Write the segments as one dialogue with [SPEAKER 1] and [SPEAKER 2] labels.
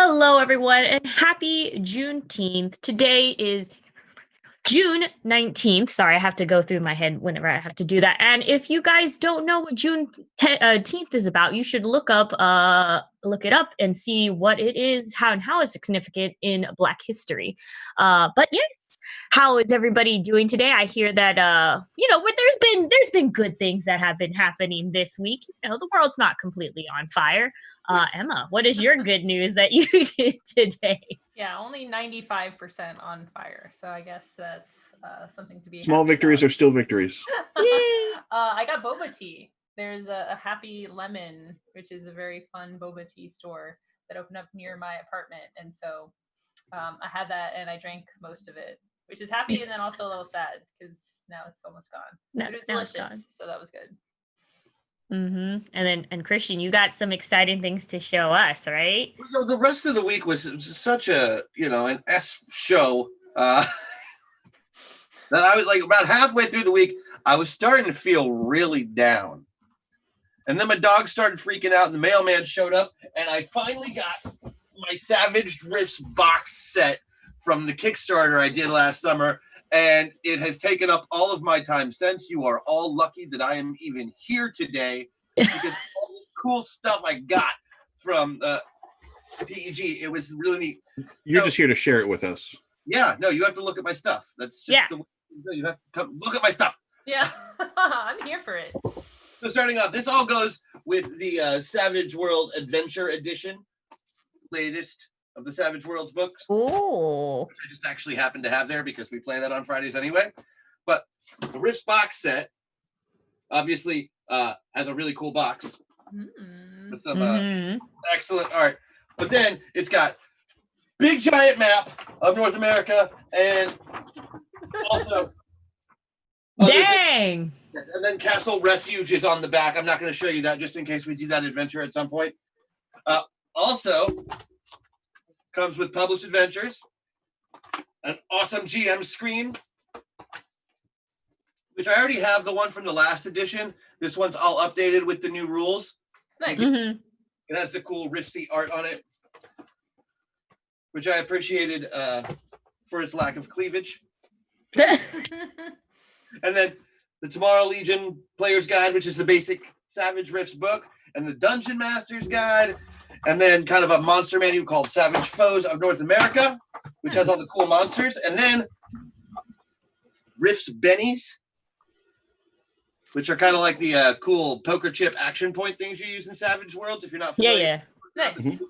[SPEAKER 1] Hello, everyone, and happy Juneteenth. Today is June 19th. Sorry, I have to go through my head whenever I have to do that. And if you guys don't know what Juneteenth is about, you should look it up and see what it is, how it's significant in Black history. But yes, how is everybody doing today? I hear that there's been good things that have been happening this week. The world's not completely on fire. Emma, what is your good news that you did today?
[SPEAKER 2] Yeah, only 95% on fire. So I guess that's something to be
[SPEAKER 3] Small victories
[SPEAKER 2] about.
[SPEAKER 3] are still victories.
[SPEAKER 2] I got boba tea. There's a Happy Lemon, which is a very fun boba tea store that opened up near my apartment. And so I had that and I drank most of it, which is happy and then also a little sad because now it's almost gone. But it was delicious, so that was good.
[SPEAKER 1] And Christian, you got some exciting things to show us, right?
[SPEAKER 4] The rest of the week was such a an S show that I was like about halfway through the week, I was starting to feel really down. And then my dog started freaking out and the mailman showed up and I finally got my Savage Drifts box set from the Kickstarter I did last summer. And it has taken up all of my time since. You are all lucky that I am even here today because all this cool stuff I got from PEG. It was really neat.
[SPEAKER 3] You're just here to share it with us.
[SPEAKER 4] Yeah, no, you have to look at my stuff. That's just the way you have to come look at my stuff.
[SPEAKER 2] Yeah, I'm here for it.
[SPEAKER 4] So starting off, this all goes with the Savage World Adventure Edition, latest of the Savage Worlds books.
[SPEAKER 1] Oh,
[SPEAKER 4] which I just actually happen to have there because we play that on Fridays anyway. But the Rifts box set obviously has a really cool box with some excellent art. But then it's got big giant map of North America and also
[SPEAKER 1] dang.
[SPEAKER 4] Yes, and then Castle Refuge is on the back. I'm not going to show you that just in case we do that adventure at some point. Also comes with published adventures, an awesome GM screen, which I already have the one from the last edition. This one's all updated with the new rules.
[SPEAKER 2] Nice.
[SPEAKER 4] It has the cool Riftsy art on it, which I appreciated for its lack of cleavage. And then the Tomorrow Legion Player's Guide, which is the basic Savage Rifts book, and the Dungeon Master's Guide, and then kind of a monster manual called Savage Foes of North America, which has all the cool monsters, and then Rifts Bennies, which are kind of like the cool poker chip action point things you use in Savage Worlds, if you're not familiar.
[SPEAKER 2] Yeah. Nice.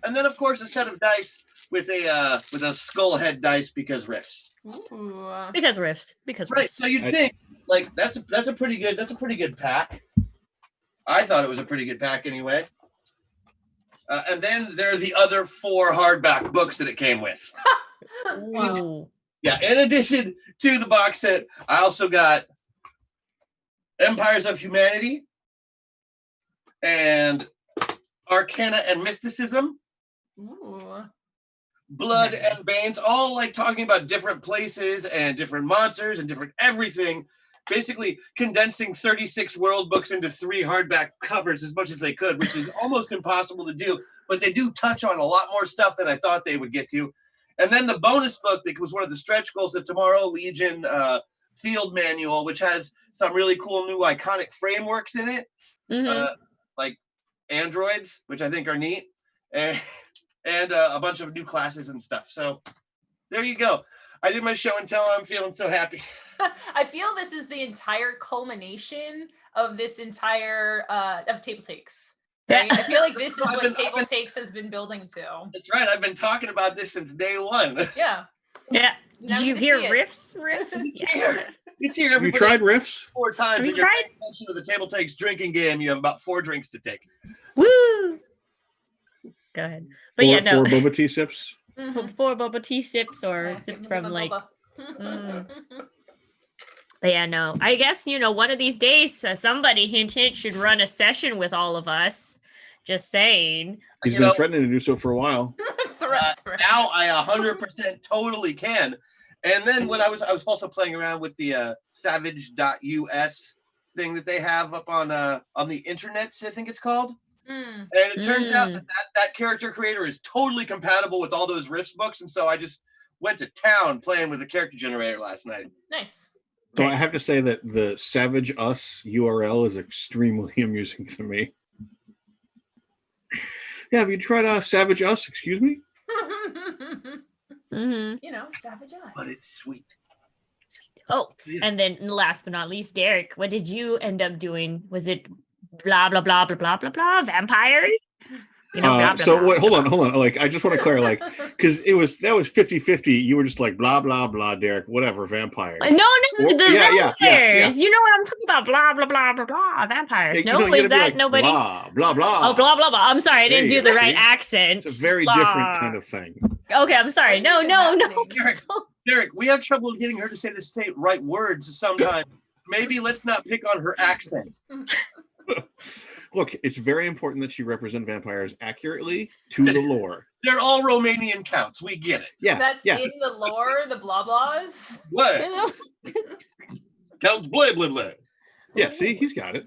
[SPEAKER 4] And then, of course, a set of dice with a skull head dice because Rifts.
[SPEAKER 2] Ooh.
[SPEAKER 1] Because Rifts.
[SPEAKER 4] Right. So you'd think like that's a pretty good pack. I thought it was a pretty good pack anyway. And then there are the other 4 hardback books that it came with.
[SPEAKER 1] Wow.
[SPEAKER 4] Yeah, in addition to the box set, I also got Empires of Humanity and Arcana and Mysticism.
[SPEAKER 2] Ooh.
[SPEAKER 4] Blood and Veins, all like talking about different places and different monsters and different everything. Basically condensing 36 world books into 3 hardback covers as much as they could, which is almost impossible to do, but they do touch on a lot more stuff than I thought they would get to. And then the bonus book that was one of the stretch goals, the Tomorrow Legion Field Manual, which has some really cool new iconic frameworks in it, like androids, which I think are neat, and a bunch of new classes and stuff. So there you go. I did my show and tell. I'm feeling so happy.
[SPEAKER 2] I feel this is the entire culmination of this entire of TableTakes. Right? I feel like this is what TableTakes has been building to.
[SPEAKER 4] That's right. I've been talking about this since day one.
[SPEAKER 2] Yeah.
[SPEAKER 1] Yeah. Did you hear Rifts?
[SPEAKER 4] It's here. It's here.
[SPEAKER 3] Have you tried Rifts?
[SPEAKER 4] 4 times.
[SPEAKER 1] Have you
[SPEAKER 4] If you're
[SPEAKER 1] tried?
[SPEAKER 4] paying attention to the TableTakes drinking game, you have about 4 drinks to take.
[SPEAKER 1] Woo! Go ahead. But
[SPEAKER 3] Four,
[SPEAKER 1] yeah, no.
[SPEAKER 3] 4 boba tea sips.
[SPEAKER 1] 4 boba tea sips or sips from like. But yeah, no. I guess one of these days, somebody hint should run a session with all of us. Just saying.
[SPEAKER 3] He's been threatening to do so for a while.
[SPEAKER 4] Now I 100% totally can. And then when I was also playing around with the savage.us thing that they have up on the internet, I think it's called.
[SPEAKER 2] Mm.
[SPEAKER 4] And it turns out that character creator is totally compatible with all those Rifts books. And so I just went to town playing with the character generator last night.
[SPEAKER 2] Nice.
[SPEAKER 3] So I have to say that the Savage Us URL is extremely amusing to me. Yeah, have you tried Savage Us? Excuse me?
[SPEAKER 2] You know, Savage Us.
[SPEAKER 4] But it's sweet.
[SPEAKER 1] Oh, and then last but not least, Derek, what did you end up doing? Was it blah, blah, blah, blah, blah, blah, blah, vampire? You know, blah, blah,
[SPEAKER 3] so
[SPEAKER 1] blah,
[SPEAKER 3] wait, hold
[SPEAKER 1] blah,
[SPEAKER 3] on. Like, I just want to clarify, like, because that was 50-50. You were just like, blah, blah, blah, Derek, whatever, vampires.
[SPEAKER 1] No, the vampires.
[SPEAKER 3] Yeah.
[SPEAKER 1] You know what I'm talking about? Blah, blah, blah, blah, blah, vampires.
[SPEAKER 3] You
[SPEAKER 1] No,
[SPEAKER 3] know, you
[SPEAKER 1] is
[SPEAKER 3] gotta be
[SPEAKER 1] that
[SPEAKER 3] like,
[SPEAKER 1] nobody?
[SPEAKER 3] Blah, blah, blah.
[SPEAKER 1] Oh, blah, blah, blah. I'm sorry. I
[SPEAKER 3] There
[SPEAKER 1] didn't
[SPEAKER 3] you
[SPEAKER 1] do the
[SPEAKER 3] go,
[SPEAKER 1] right
[SPEAKER 3] see?
[SPEAKER 1] accent.
[SPEAKER 3] It's a very
[SPEAKER 1] Blah.
[SPEAKER 3] different kind of thing.
[SPEAKER 1] Okay, I'm sorry. No.
[SPEAKER 4] Derek, we have trouble getting her to say the right words sometimes. Maybe let's not pick on her accent.
[SPEAKER 3] Look, it's very important that you represent vampires accurately to the lore.
[SPEAKER 4] They're all Romanian counts. We get it.
[SPEAKER 3] Yeah.
[SPEAKER 2] That's in the lore, the blah blahs.
[SPEAKER 4] What? Counts blah, blah, blah.
[SPEAKER 3] Yeah, see, he's got it.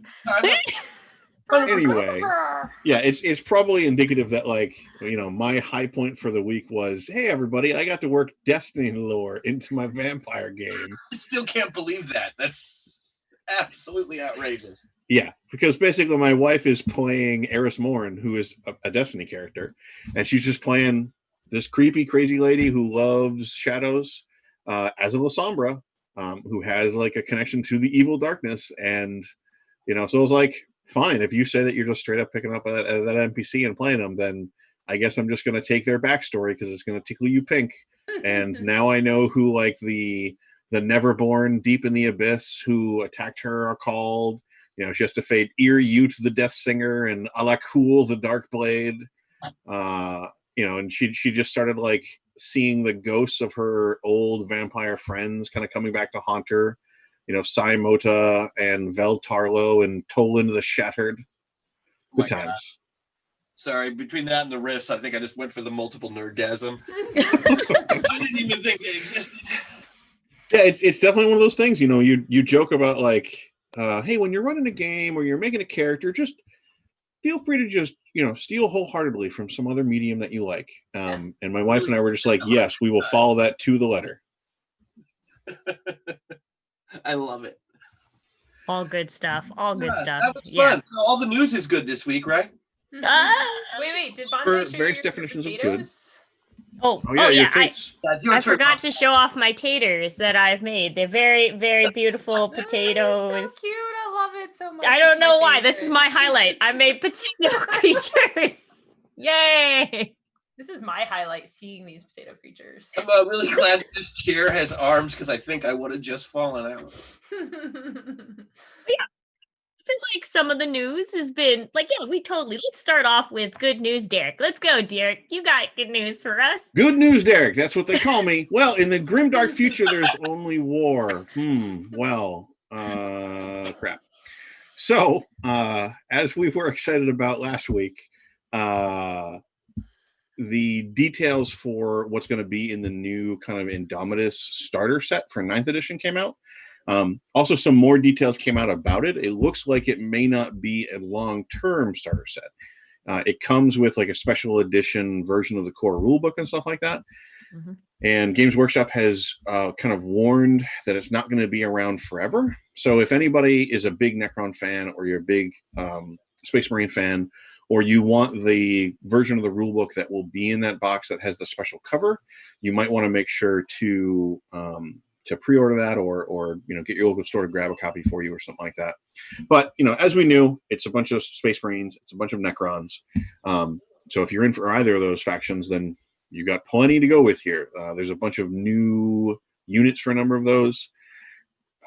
[SPEAKER 4] Anyway.
[SPEAKER 3] Yeah, it's probably indicative that, like, you know, my high point for the week was, hey, everybody, I got to work Destiny lore into my vampire game.
[SPEAKER 4] I still can't believe that. That's absolutely outrageous.
[SPEAKER 3] Yeah, because basically my wife is playing Eris Morn, who is a Destiny character, and she's just playing this creepy, crazy lady who loves shadows as a Lasombra, who has, like, a connection to the evil darkness. And, you know, so I was like, fine, if you say that you're just straight up picking up that NPC and playing them, then I guess I'm just going to take their backstory because it's going to tickle you pink. And now I know who, like, the Neverborn deep in the abyss who attacked her are called. You know, she has to fade Ute the Death Singer and Alakul the Dark Blade. You know, and she just started, like, seeing the ghosts of her old vampire friends kind of coming back to haunt her. You know, Saimota and Vel Tarlo and Toland the Shattered. Good times. God.
[SPEAKER 4] Sorry, between that and the riffs, I think I just went for the multiple nerdgasm. I didn't even think they existed.
[SPEAKER 3] Yeah, it's definitely one of those things. You know, you joke about, like, hey, when you're running a game or you're making a character, just feel free to just, you know, steal wholeheartedly from some other medium that you like. And my wife and I were just like, yes, we will follow that to the letter.
[SPEAKER 4] I love it.
[SPEAKER 1] All good stuff. All good stuff.
[SPEAKER 4] That was fun. So all the news is good this week, right?
[SPEAKER 2] Wait. Did Bonte show
[SPEAKER 3] various
[SPEAKER 2] your
[SPEAKER 3] definitions
[SPEAKER 2] potatoes?
[SPEAKER 3] of good. Yeah.
[SPEAKER 1] I forgot to show off my taters that I've made. They're very, very beautiful potatoes.
[SPEAKER 2] So cute. I love it so much.
[SPEAKER 1] I don't know why. This is my highlight. I made potato creatures. Yay.
[SPEAKER 2] This is my highlight, seeing these potato creatures.
[SPEAKER 4] I'm really glad that this chair has arms because I think I would have just fallen out.
[SPEAKER 1] Yeah. I feel like some of the news has been like, let's start off with good news, Derek. Let's go, Derek. You got good news for us.
[SPEAKER 3] Good news, Derek. That's what they call me. Well, in the grimdark future, there's only war. Crap. So, as we were excited about last week, the details for what's going to be in the new kind of Indomitus starter set for 9th edition came out. Also, some more details came out about it. It looks like it may not be a long-term starter set. It comes with, like, a special edition version of the core rulebook and stuff like that. Mm-hmm. And Games Workshop has kind of warned that it's not going to be around forever. So if anybody is a big Necron fan, or you're a big Space Marine fan, or you want the version of the rulebook that will be in that box that has the special cover, you might want to make sure to pre-order that, or you know, get your local store to grab a copy for you or something like that. But, you know, as we knew, it's a bunch of Space Marines, it's a bunch of Necrons. So if you're in for either of those factions, then you got plenty to go with here. There's a bunch of new units for a number of those.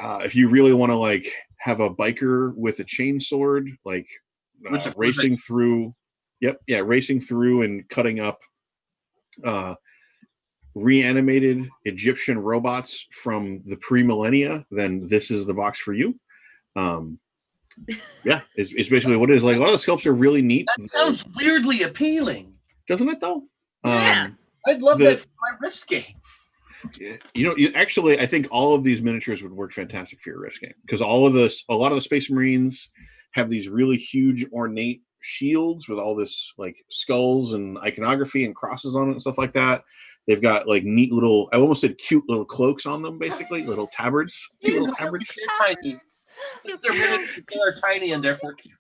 [SPEAKER 3] If you really want to, like, have a biker with a chainsword, like, racing through and cutting up reanimated Egyptian robots from the pre-millennia, then this is the box for you. It's basically what it is. Like, a lot of the sculpts are really neat.
[SPEAKER 4] That sounds weirdly appealing,
[SPEAKER 3] doesn't it, though?
[SPEAKER 1] Yeah.
[SPEAKER 4] I'd love that for my Rifts game.
[SPEAKER 3] You know, actually, I think all of these miniatures would work fantastic for your Rifts game, because a lot of the Space Marines have these really huge, ornate shields with all this like skulls and iconography and crosses on it and stuff like that. They've got like neat little, I almost said cute little cloaks on them, basically little tabards. Cute little tabards.
[SPEAKER 4] They're tiny. They're miniature, they're tiny and therefore cute.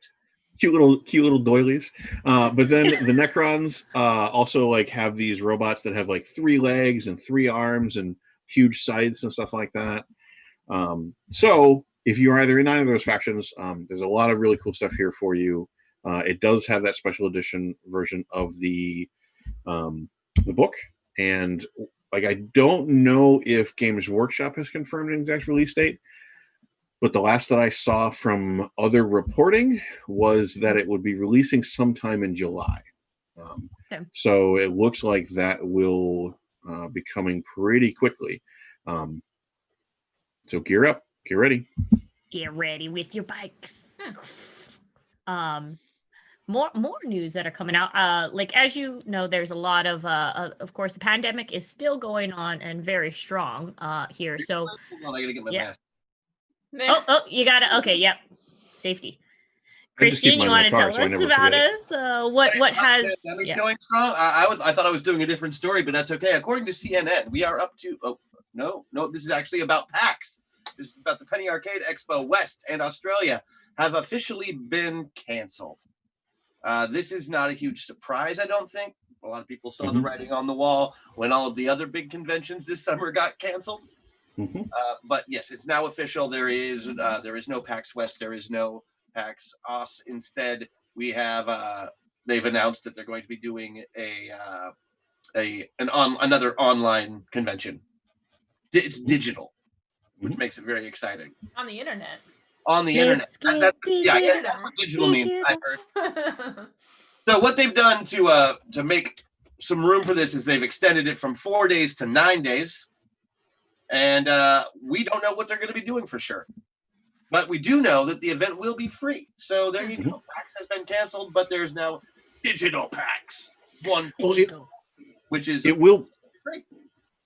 [SPEAKER 3] Cute little doilies. But then the Necrons also like have these robots that have like 3 legs and 3 arms and huge scythes and stuff like that. So if you're either in either of those factions, there's a lot of really cool stuff here for you. It does have that special edition version of the book, and like I don't know if Games Workshop has confirmed an exact release date, but the last that I saw from other reporting was that it would be releasing sometime in July.
[SPEAKER 1] Okay.
[SPEAKER 3] So it looks like that will be coming pretty quickly. So gear up, get ready.
[SPEAKER 1] Get ready with your bikes. More news that are coming out. Like as you know, there's a lot of course, the pandemic is still going on and very strong here. So
[SPEAKER 4] Hold on, I gotta get my
[SPEAKER 1] yeah.
[SPEAKER 4] mask.
[SPEAKER 1] Oh, you got it. Okay, yep. Safety.
[SPEAKER 3] I just keep
[SPEAKER 1] Christian, you
[SPEAKER 3] mine in
[SPEAKER 1] want
[SPEAKER 3] the
[SPEAKER 1] to
[SPEAKER 3] car,
[SPEAKER 1] tell
[SPEAKER 3] so I
[SPEAKER 1] us
[SPEAKER 3] never
[SPEAKER 1] about
[SPEAKER 3] forget
[SPEAKER 1] us? What has
[SPEAKER 4] Pandemic's going strong. I thought I was doing a different story, but that's okay. According to CNN, we are up to no, this is actually about PAX. This is about the Penny Arcade Expo West and Australia have officially been canceled. This is not a huge surprise, I don't think. A lot of people saw the writing on the wall when all of the other big conventions this summer got canceled. But yes, it's now official. There is no PAX West. There is no PAX Aus. Instead, we have they've announced that they're going to be doing another online convention. It's digital, which makes it very exciting.
[SPEAKER 2] On the internet.
[SPEAKER 4] On the internet. That's what digital means. I heard. So what they've done to make some room for this is they've extended it from 4 days to 9 days. And we don't know what they're going to be doing for sure. But we do know that the event will be free. So there you go. PAX has been canceled, but there's now digital PAX. Which is
[SPEAKER 3] it will
[SPEAKER 4] free.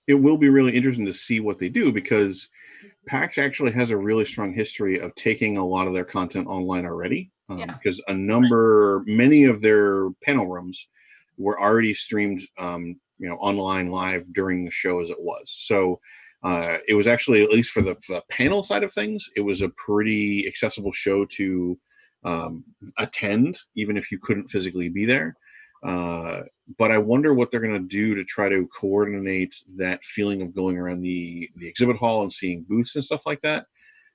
[SPEAKER 3] It will be really interesting to see what they do, because PAX actually has a really strong history of taking a lot of their content online already. Because many of their panel rooms were already streamed online live during the show as it was. So it was actually, at least for the panel side of things, it was a pretty accessible show to attend, even if you couldn't physically be there. But I wonder what they're going to do to try to coordinate that feeling of going around the exhibit hall and seeing booths and stuff like that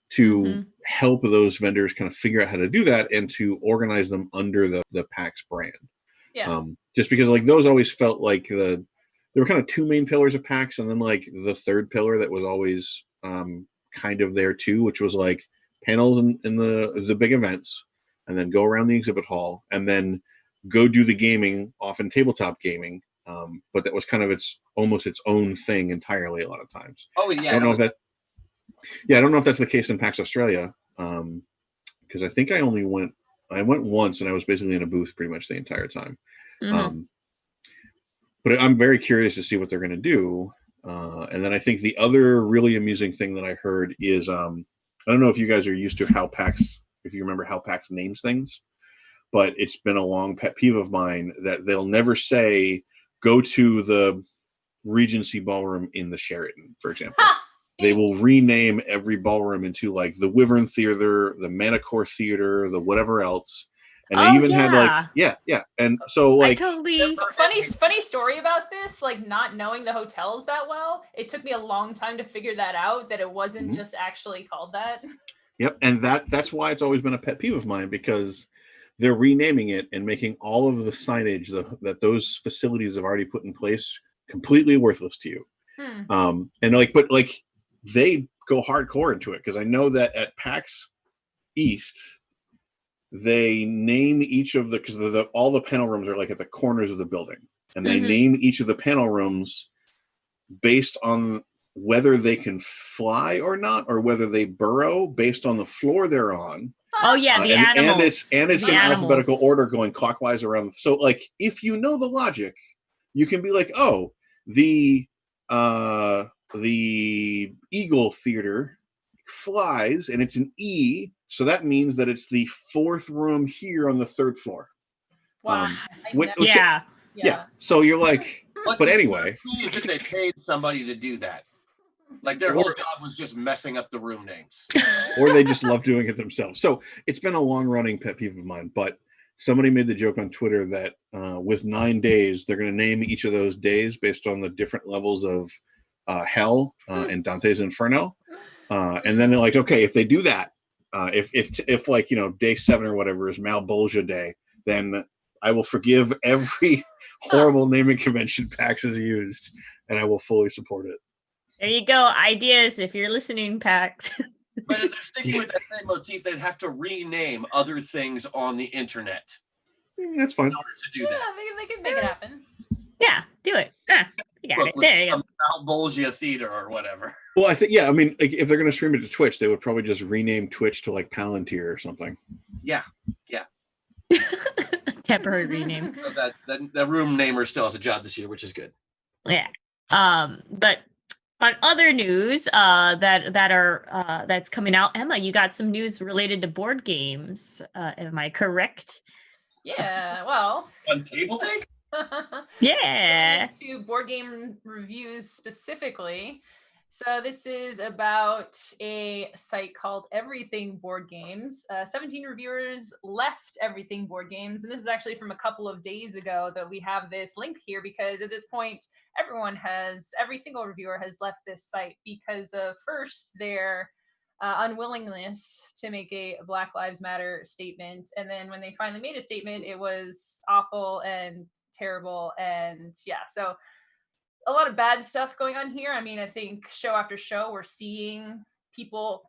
[SPEAKER 3] to help those vendors kind of figure out how to do that and to organize them under the PAX brand.
[SPEAKER 2] Yeah.
[SPEAKER 3] Just because like those always felt like there were kind of 2 main pillars of PAX, and then like the third pillar that was always kind of there too, which was like panels in the big events, and then go around the exhibit hall, and then go do the gaming, often tabletop gaming. But that was kind of almost its own thing entirely a lot of times.
[SPEAKER 4] Oh yeah.
[SPEAKER 3] I don't know if that's the case in PAX Australia, because I think I went once, and I was basically in a booth pretty much the entire time. But I'm very curious to see what they're going to do. And then I think the other really amusing thing that I heard is, I don't know if you guys are used to if you remember how PAX names things, but it's been a long pet peeve of mine that they'll never say, go to the Regency Ballroom in the Sheraton, for example. They will rename every ballroom into like the Wyvern Theater, the Manticore Theater, the whatever else. And they even had like, and so like
[SPEAKER 2] funny story about this, like not knowing the hotels that well, it took me a long time to figure that out, that it wasn't just actually called that.
[SPEAKER 3] Yep. And that's why it's always been a pet peeve of mine, because they're renaming it and making all of the signage that those facilities have already put in place completely worthless to you. And but they go hardcore into it, because I know that at PAX East, they name each of because all the panel rooms are like at the corners of the building, and they name each of the panel rooms based on whether they can fly or not, or whether they burrow based on the floor they're on.
[SPEAKER 1] Oh yeah, the animals.
[SPEAKER 3] And it's in alphabetical order going clockwise around. So like if you know the logic, you can be like, oh, the Eagle Theater flies and it's an E, so that means that it's the 4th room here on the 3rd floor.
[SPEAKER 2] Wow.
[SPEAKER 3] Which,
[SPEAKER 1] Yeah.
[SPEAKER 3] So you're like,
[SPEAKER 4] But
[SPEAKER 3] but anyway,
[SPEAKER 4] is if they paid somebody to do that. Like their whole job was just messing up the room names.
[SPEAKER 3] or they just love doing it themselves. So it's been a long running pet peeve of mine, but somebody made the joke on Twitter that with 9 days, they're going to name each of those days based on the different levels of hell and Dante's Inferno. And then they're like, okay, if they do that, if like, day 7 or whatever is Malbolgia Day, then I will forgive every horrible naming convention PAX has used, and I will fully support it.
[SPEAKER 1] There you go. Ideas if you're listening, PAX.
[SPEAKER 4] But if they're sticking with that same motif, they'd have to rename other things on the internet.
[SPEAKER 3] That's fine.
[SPEAKER 4] In order to do that.
[SPEAKER 2] They can make it happen.
[SPEAKER 1] Yeah, do it. You got it. There you go.
[SPEAKER 4] Malbolgia Theater or whatever.
[SPEAKER 3] Well, I think, like, if they're going to stream it to Twitch, they would probably just rename Twitch to like Palantir or something.
[SPEAKER 4] Yeah.
[SPEAKER 1] Temporary rename.
[SPEAKER 4] So that room namer still has a job this year, which is good.
[SPEAKER 1] Yeah. But on other news that's coming out, Emma, you got some news related to board games. Am I correct?
[SPEAKER 2] Yeah. Well.
[SPEAKER 4] On TableTakes?
[SPEAKER 1] Yeah.
[SPEAKER 2] To board game reviews specifically. So this is about a site called Everything Board Games. 17 reviewers left Everything Board Games, and this is actually from a couple of days ago that we have this link here, because at this point, every single reviewer has left this site because of first their unwillingness to make a Black Lives Matter statement, and then when they finally made a statement, it was awful and terrible, and so a lot of bad stuff going on here. I mean, I think show after show, we're seeing people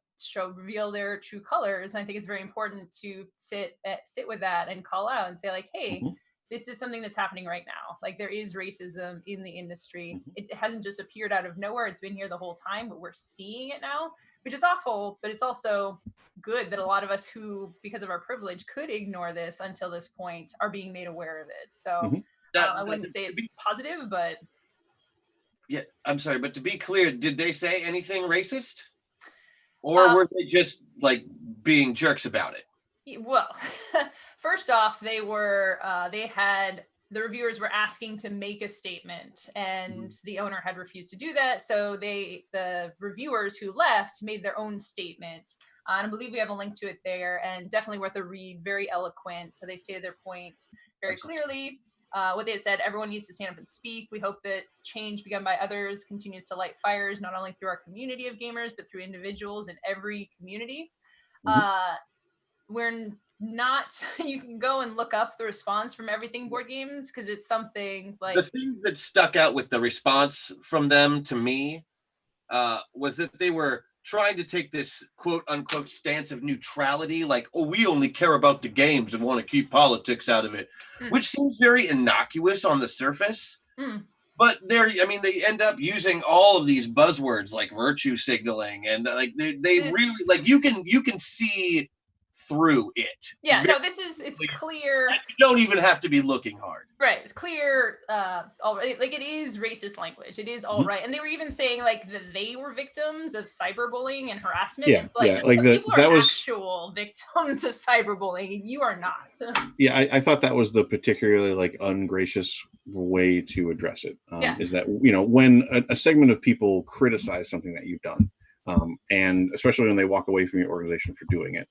[SPEAKER 2] reveal their true colors. And I think it's very important to sit with that and call out and say, like, hey, this is something that's happening right now. Like, there is racism in the industry. It hasn't just appeared out of nowhere. It's been here the whole time, but we're seeing it now, which is awful. But it's also good that a lot of us who, because of our privilege, could ignore this until this point are being made aware of it. So I wouldn't say it's positive, but...
[SPEAKER 4] Yeah, I'm sorry, but to be clear, did they say anything racist? Or were they just, like, being jerks about it?
[SPEAKER 2] Well, first off, the reviewers were asking to make a statement, and the owner had refused to do that. So the reviewers who left made their own statement. And I believe we have a link to it there, and definitely worth a read, very eloquent. So they stated their point very clearly. What they had said, everyone needs to stand up and speak. We hope that change begun by others continues to light fires, not only through our community of gamers, but through individuals in every community. We're not, you can go and look up the response from Everything Board Games, because it's something like...
[SPEAKER 4] The thing that stuck out with the response from them to me was that they were trying to take this quote unquote stance of neutrality, like, oh, we only care about the games and want to keep politics out of it, which seems very innocuous on the surface. But they end up using all of these buzzwords like virtue signaling, and like they really, like, you can see through it.
[SPEAKER 2] Yeah, no, it's clear.
[SPEAKER 4] You don't even have to be looking hard.
[SPEAKER 2] Right, it's clear. Like, it is racist language. It is all right, and they were even saying like that they were victims of cyberbullying and harassment.
[SPEAKER 3] Yeah,
[SPEAKER 2] it's like,
[SPEAKER 3] like
[SPEAKER 2] people are actual victims of cyberbullying. You are not.
[SPEAKER 3] Yeah, I thought that was the particularly like ungracious way to address it. Is that when a segment of people criticize something that you've done, and especially when they walk away from your organization for doing it.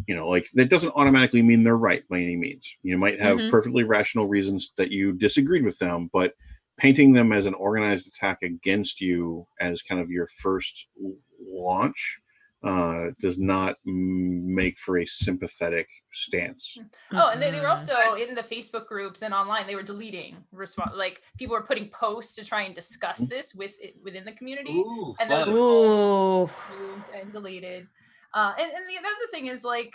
[SPEAKER 3] Like, that doesn't automatically mean they're right by any means. You might have perfectly rational reasons that you disagreed with them, but painting them as an organized attack against you as kind of your first launch does not make for a sympathetic stance.
[SPEAKER 2] And they were also in the Facebook groups and online. They were deleting response. Like, people were putting posts to try and discuss this within the community.
[SPEAKER 4] Ooh,
[SPEAKER 2] and those were all removed and deleted. And the other thing is, like,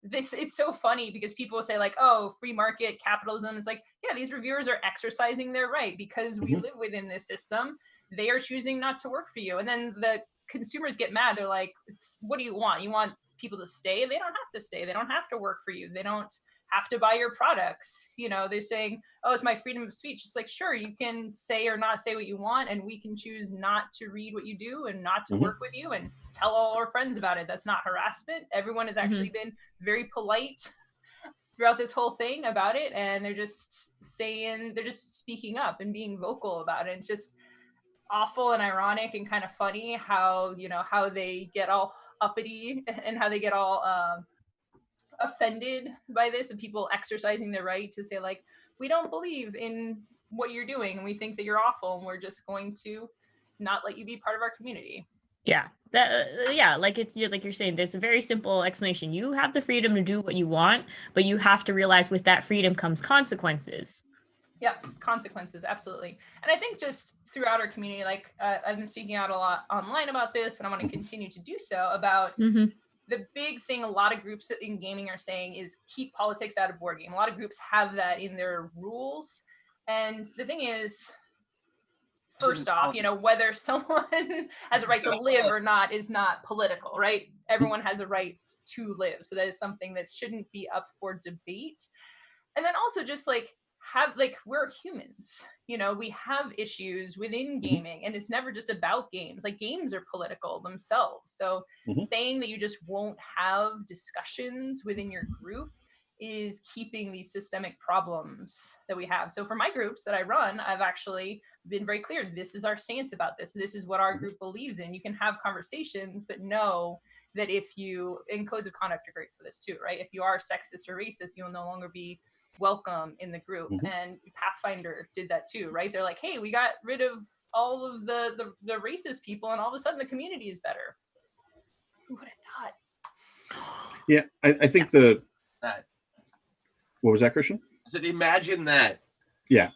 [SPEAKER 2] it's so funny because people say, like, oh, free market capitalism. It's like, yeah, these reviewers are exercising their right because we live within this system. They are choosing not to work for you. And then the consumers get mad. They're like, what do you want? You want people to stay? They don't have to stay. They don't have to work for you. They don't have to buy your products. They're saying, oh, it's my freedom of speech. It's like, sure, you can say or not say what you want, and we can choose not to read what you do and not to work with you and tell all our friends about it. That's not harassment. Everyone has actually been very polite throughout this whole thing about it, and they're just speaking up and being vocal about it. It's just awful and ironic and kind of funny how, you know, how they get all uppity and how they get all offended by this, and people exercising their right to say, like, we don't believe in what you're doing and we think that you're awful and we're just going to not let you be part of our community.
[SPEAKER 1] Yeah, like like you're saying, there's a very simple explanation. You have the freedom to do what you want, but you have to realize with that freedom comes consequences.
[SPEAKER 2] Yeah, consequences, absolutely. And I think just throughout our community, like I've been speaking out a lot online about this, and I want to continue to do so, about the big thing a lot of groups in gaming are saying is keep politics out of board game. A lot of groups have that in their rules. And the thing is, first off, you know, whether someone has a right to live or not is not political, right? Everyone has a right to live. So that is something that shouldn't be up for debate. And then also just like we're humans, you know, we have issues within gaming, and it's never just about games. Like, games are political themselves. So saying that you just won't have discussions within your group is keeping these systemic problems that we have. So for my groups that I run, I've actually been very clear. This is our stance about this. This is what our group believes in. You can have conversations, but know that if you, and codes of conduct are great for this too, right? If you are sexist or racist, you'll no longer be welcome in the group. And Pathfinder did that too, right? They're like, hey, we got rid of all of the racist people, and all of a sudden the community is better. Who would have thought?
[SPEAKER 3] Yeah, I think that. What was that, Christian?
[SPEAKER 4] I said, imagine that.
[SPEAKER 3] Yeah.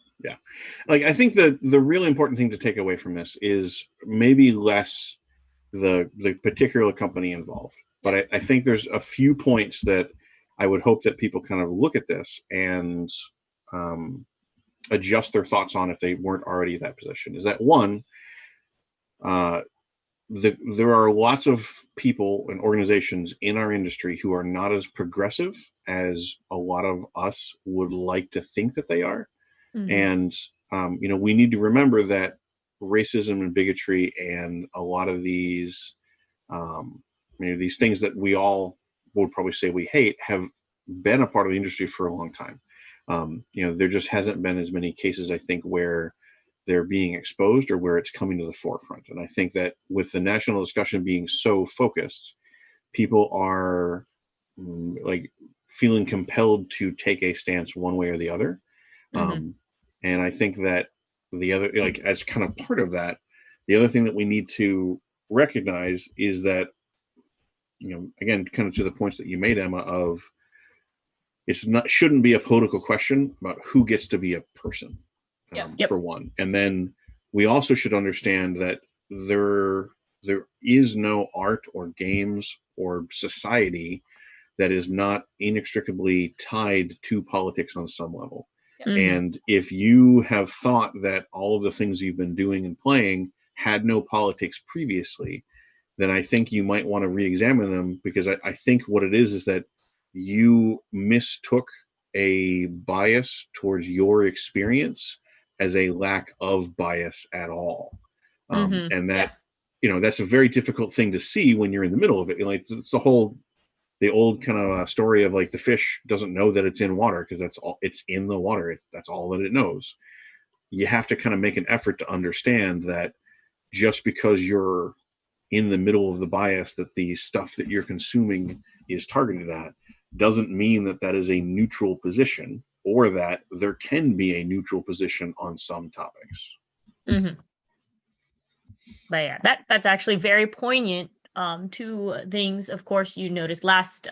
[SPEAKER 3] Like, I think that the really important thing to take away from this is maybe less the particular company involved. But I think there's a few points that I would hope that people kind of look at this and adjust their thoughts on if they weren't already in that position. Is that, one, there are lots of people and organizations in our industry who are not as progressive as a lot of us would like to think that they are. And, you know, we need to remember that racism and bigotry and a lot of these, you know, these things that we all would probably say we hate have been a part of the industry for a long time. You know, there just hasn't been as many cases, I think, where they're being exposed or where it's coming to the forefront. And I think that with the national discussion being so focused, people are like feeling compelled to take a stance one way or the other. And I think that the other, like, as kind of part of that, the other thing that we need to recognize is that, you know, again, kind of to the points that you made, Emma, of shouldn't be a political question about who gets to be a person, for one. And then we also should understand that there is no art or games or society that is not inextricably tied to politics on some level. And if you have thought that all of the things you've been doing and playing had no politics previously, then I think you might want to re-examine them, because I think what it is that you mistook a bias towards your experience as a lack of bias at all. And that, you know, that's a very difficult thing to see when you're in the middle of it. Like, it's the old kind of story of, like, the fish doesn't know that it's in water because that's all it's in the water. That's all that it knows. You have to kind of make an effort to understand that just because you're in the middle of the bias that the stuff that you're consuming is targeted at doesn't mean that that is a neutral position, or that there can be a neutral position on some topics.
[SPEAKER 1] But yeah, that's actually very poignant. Two things, of course, you noticed last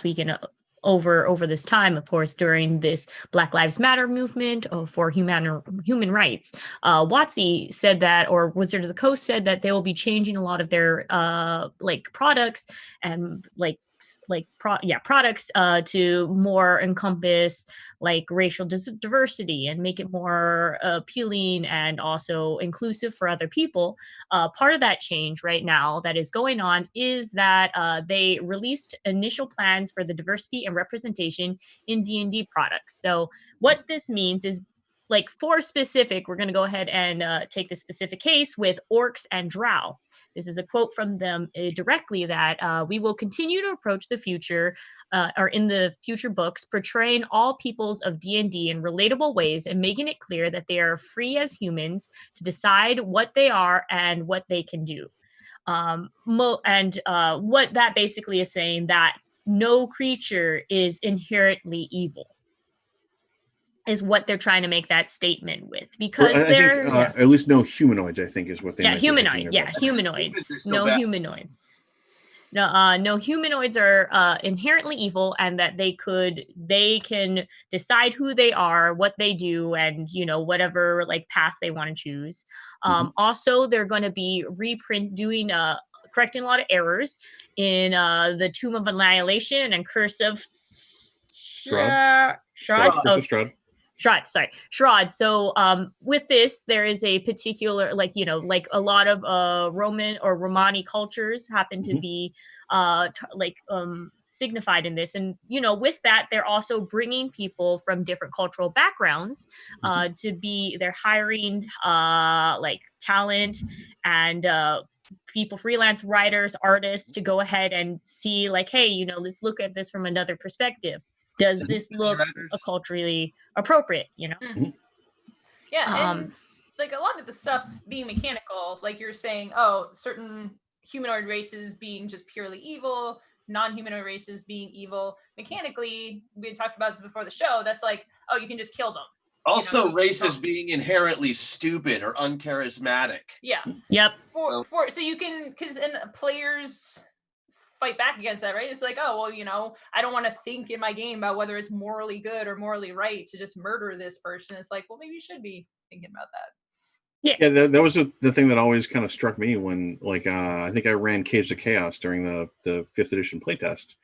[SPEAKER 1] weekend over this time, of course, during this Black Lives Matter movement for human rights. WotC said that, or Wizard of the Coast said that they will be changing a lot of their like products and products to more encompass like racial diversity and make it more appealing and also inclusive for other people. Part of that change right now that is going on is that they released initial plans for the diversity and representation in D&D products. So what this means is like for specific, we're going to go ahead and take the specific case with orcs and drow. This is a quote from them directly that we will continue to approach the future or in the future books, portraying all peoples of D&D in relatable ways and making it clear that they are free as humans to decide what they are and what they can do. What that basically is saying that no creature is inherently evil. Is what they're trying to make that statement with, because
[SPEAKER 3] I think, at least no humanoids, I think, is what they meant.
[SPEAKER 1] Humanoid. Yeah, humanoids. No humanoids. No humanoids are inherently evil, and that they can decide who they are, what they do, and whatever like path they want to choose. Also, they're going to be correcting a lot of errors in the Tomb of Annihilation and Curse of Shroud. So with this, there is a particular, like a lot of Roman or Romani cultures happen to be signified in this. And, with that, they're also bringing people from different cultural backgrounds they're hiring like talent and people, freelance writers, artists to go ahead and see like, hey, let's look at this from another perspective. Does this look culturally appropriate,
[SPEAKER 2] Yeah, and like a lot of the stuff being mechanical, like you're saying, certain humanoid races being just purely evil, non-humanoid races being evil. Mechanically, we had talked about this before the show, that's like, you can just kill them.
[SPEAKER 4] Also, races being inherently stupid or uncharismatic.
[SPEAKER 2] Yeah.
[SPEAKER 1] Yep.
[SPEAKER 2] So you can, because players fight back against that, right? It's like, I don't want to think in my game about whether it's morally good or morally right to just murder this person. It's like, well, maybe you should be thinking about that.
[SPEAKER 3] Yeah, that was the thing that always kind of struck me when, like, I think I ran Caves of Chaos during the 5th edition playtest.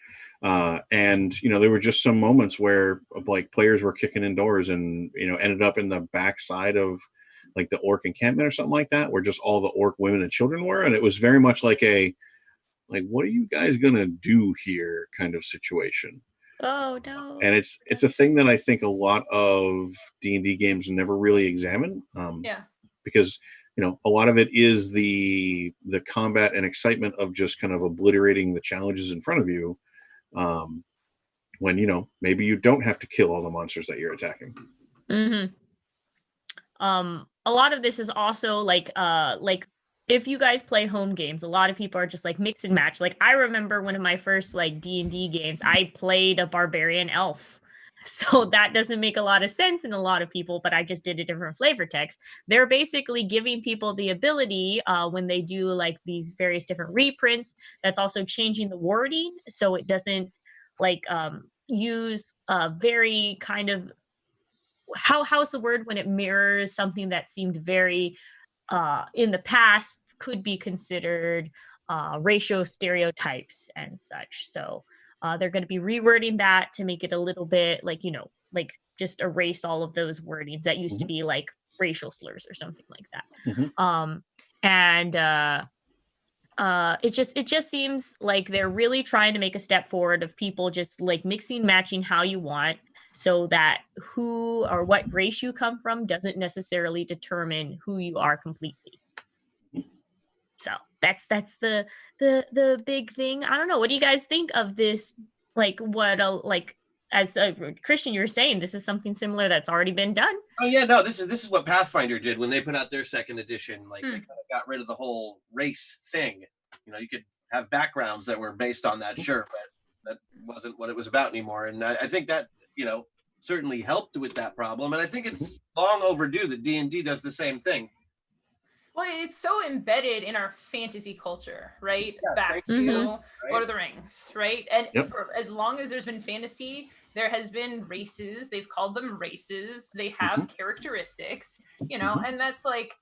[SPEAKER 3] And, there were just some moments where, like, players were kicking indoors and, ended up in the backside of, like, the orc encampment or something like that, where just all the orc women and children were. And it was very much like what are you guys going to do here kind of situation.
[SPEAKER 1] Oh, no.
[SPEAKER 3] And it's a thing that I think a lot of D&D games never really examine. Because, a lot of it is the combat and excitement of just kind of obliterating the challenges in front of you. When, maybe you don't have to kill all the monsters that you're attacking.
[SPEAKER 1] A lot of this is also like if you guys play home games, a lot of people are just like mix and match. Like I remember one of my first like D&D games, I played a barbarian elf. So that doesn't make a lot of sense in a lot of people, but I just did a different flavor text. They're basically giving people the ability when they do like these various different reprints, that's also changing the wording. So it doesn't like use very kind of, how's the word when it mirrors something that seemed very in the past could be considered racial stereotypes and such. So they're going to be rewording that to make it a little bit like, like just erase all of those wordings that used to be like racial slurs or something like that. It just seems like they're really trying to make a step forward of people just like mixing, matching how you want, so that who or what race you come from doesn't necessarily determine who you are completely. So that's the big thing. I don't know. What do you guys think of this? Like as a Christian, you're saying this is something similar that's already been done.
[SPEAKER 4] Oh yeah, no, this is what Pathfinder did when they put out their 2nd edition. Like they kind of got rid of the whole race thing. You could have backgrounds that were based on that, sure, but that wasn't what it was about anymore. And I think that certainly helped with that problem. And I think it's long overdue that D&D does the same thing.
[SPEAKER 2] Well, it's so embedded in our fantasy culture, right?
[SPEAKER 4] Yeah,
[SPEAKER 2] Back to Lord of the Rings, right? And for as long as there's been fantasy, there has been races. They've called them races. They have characteristics, and that's like,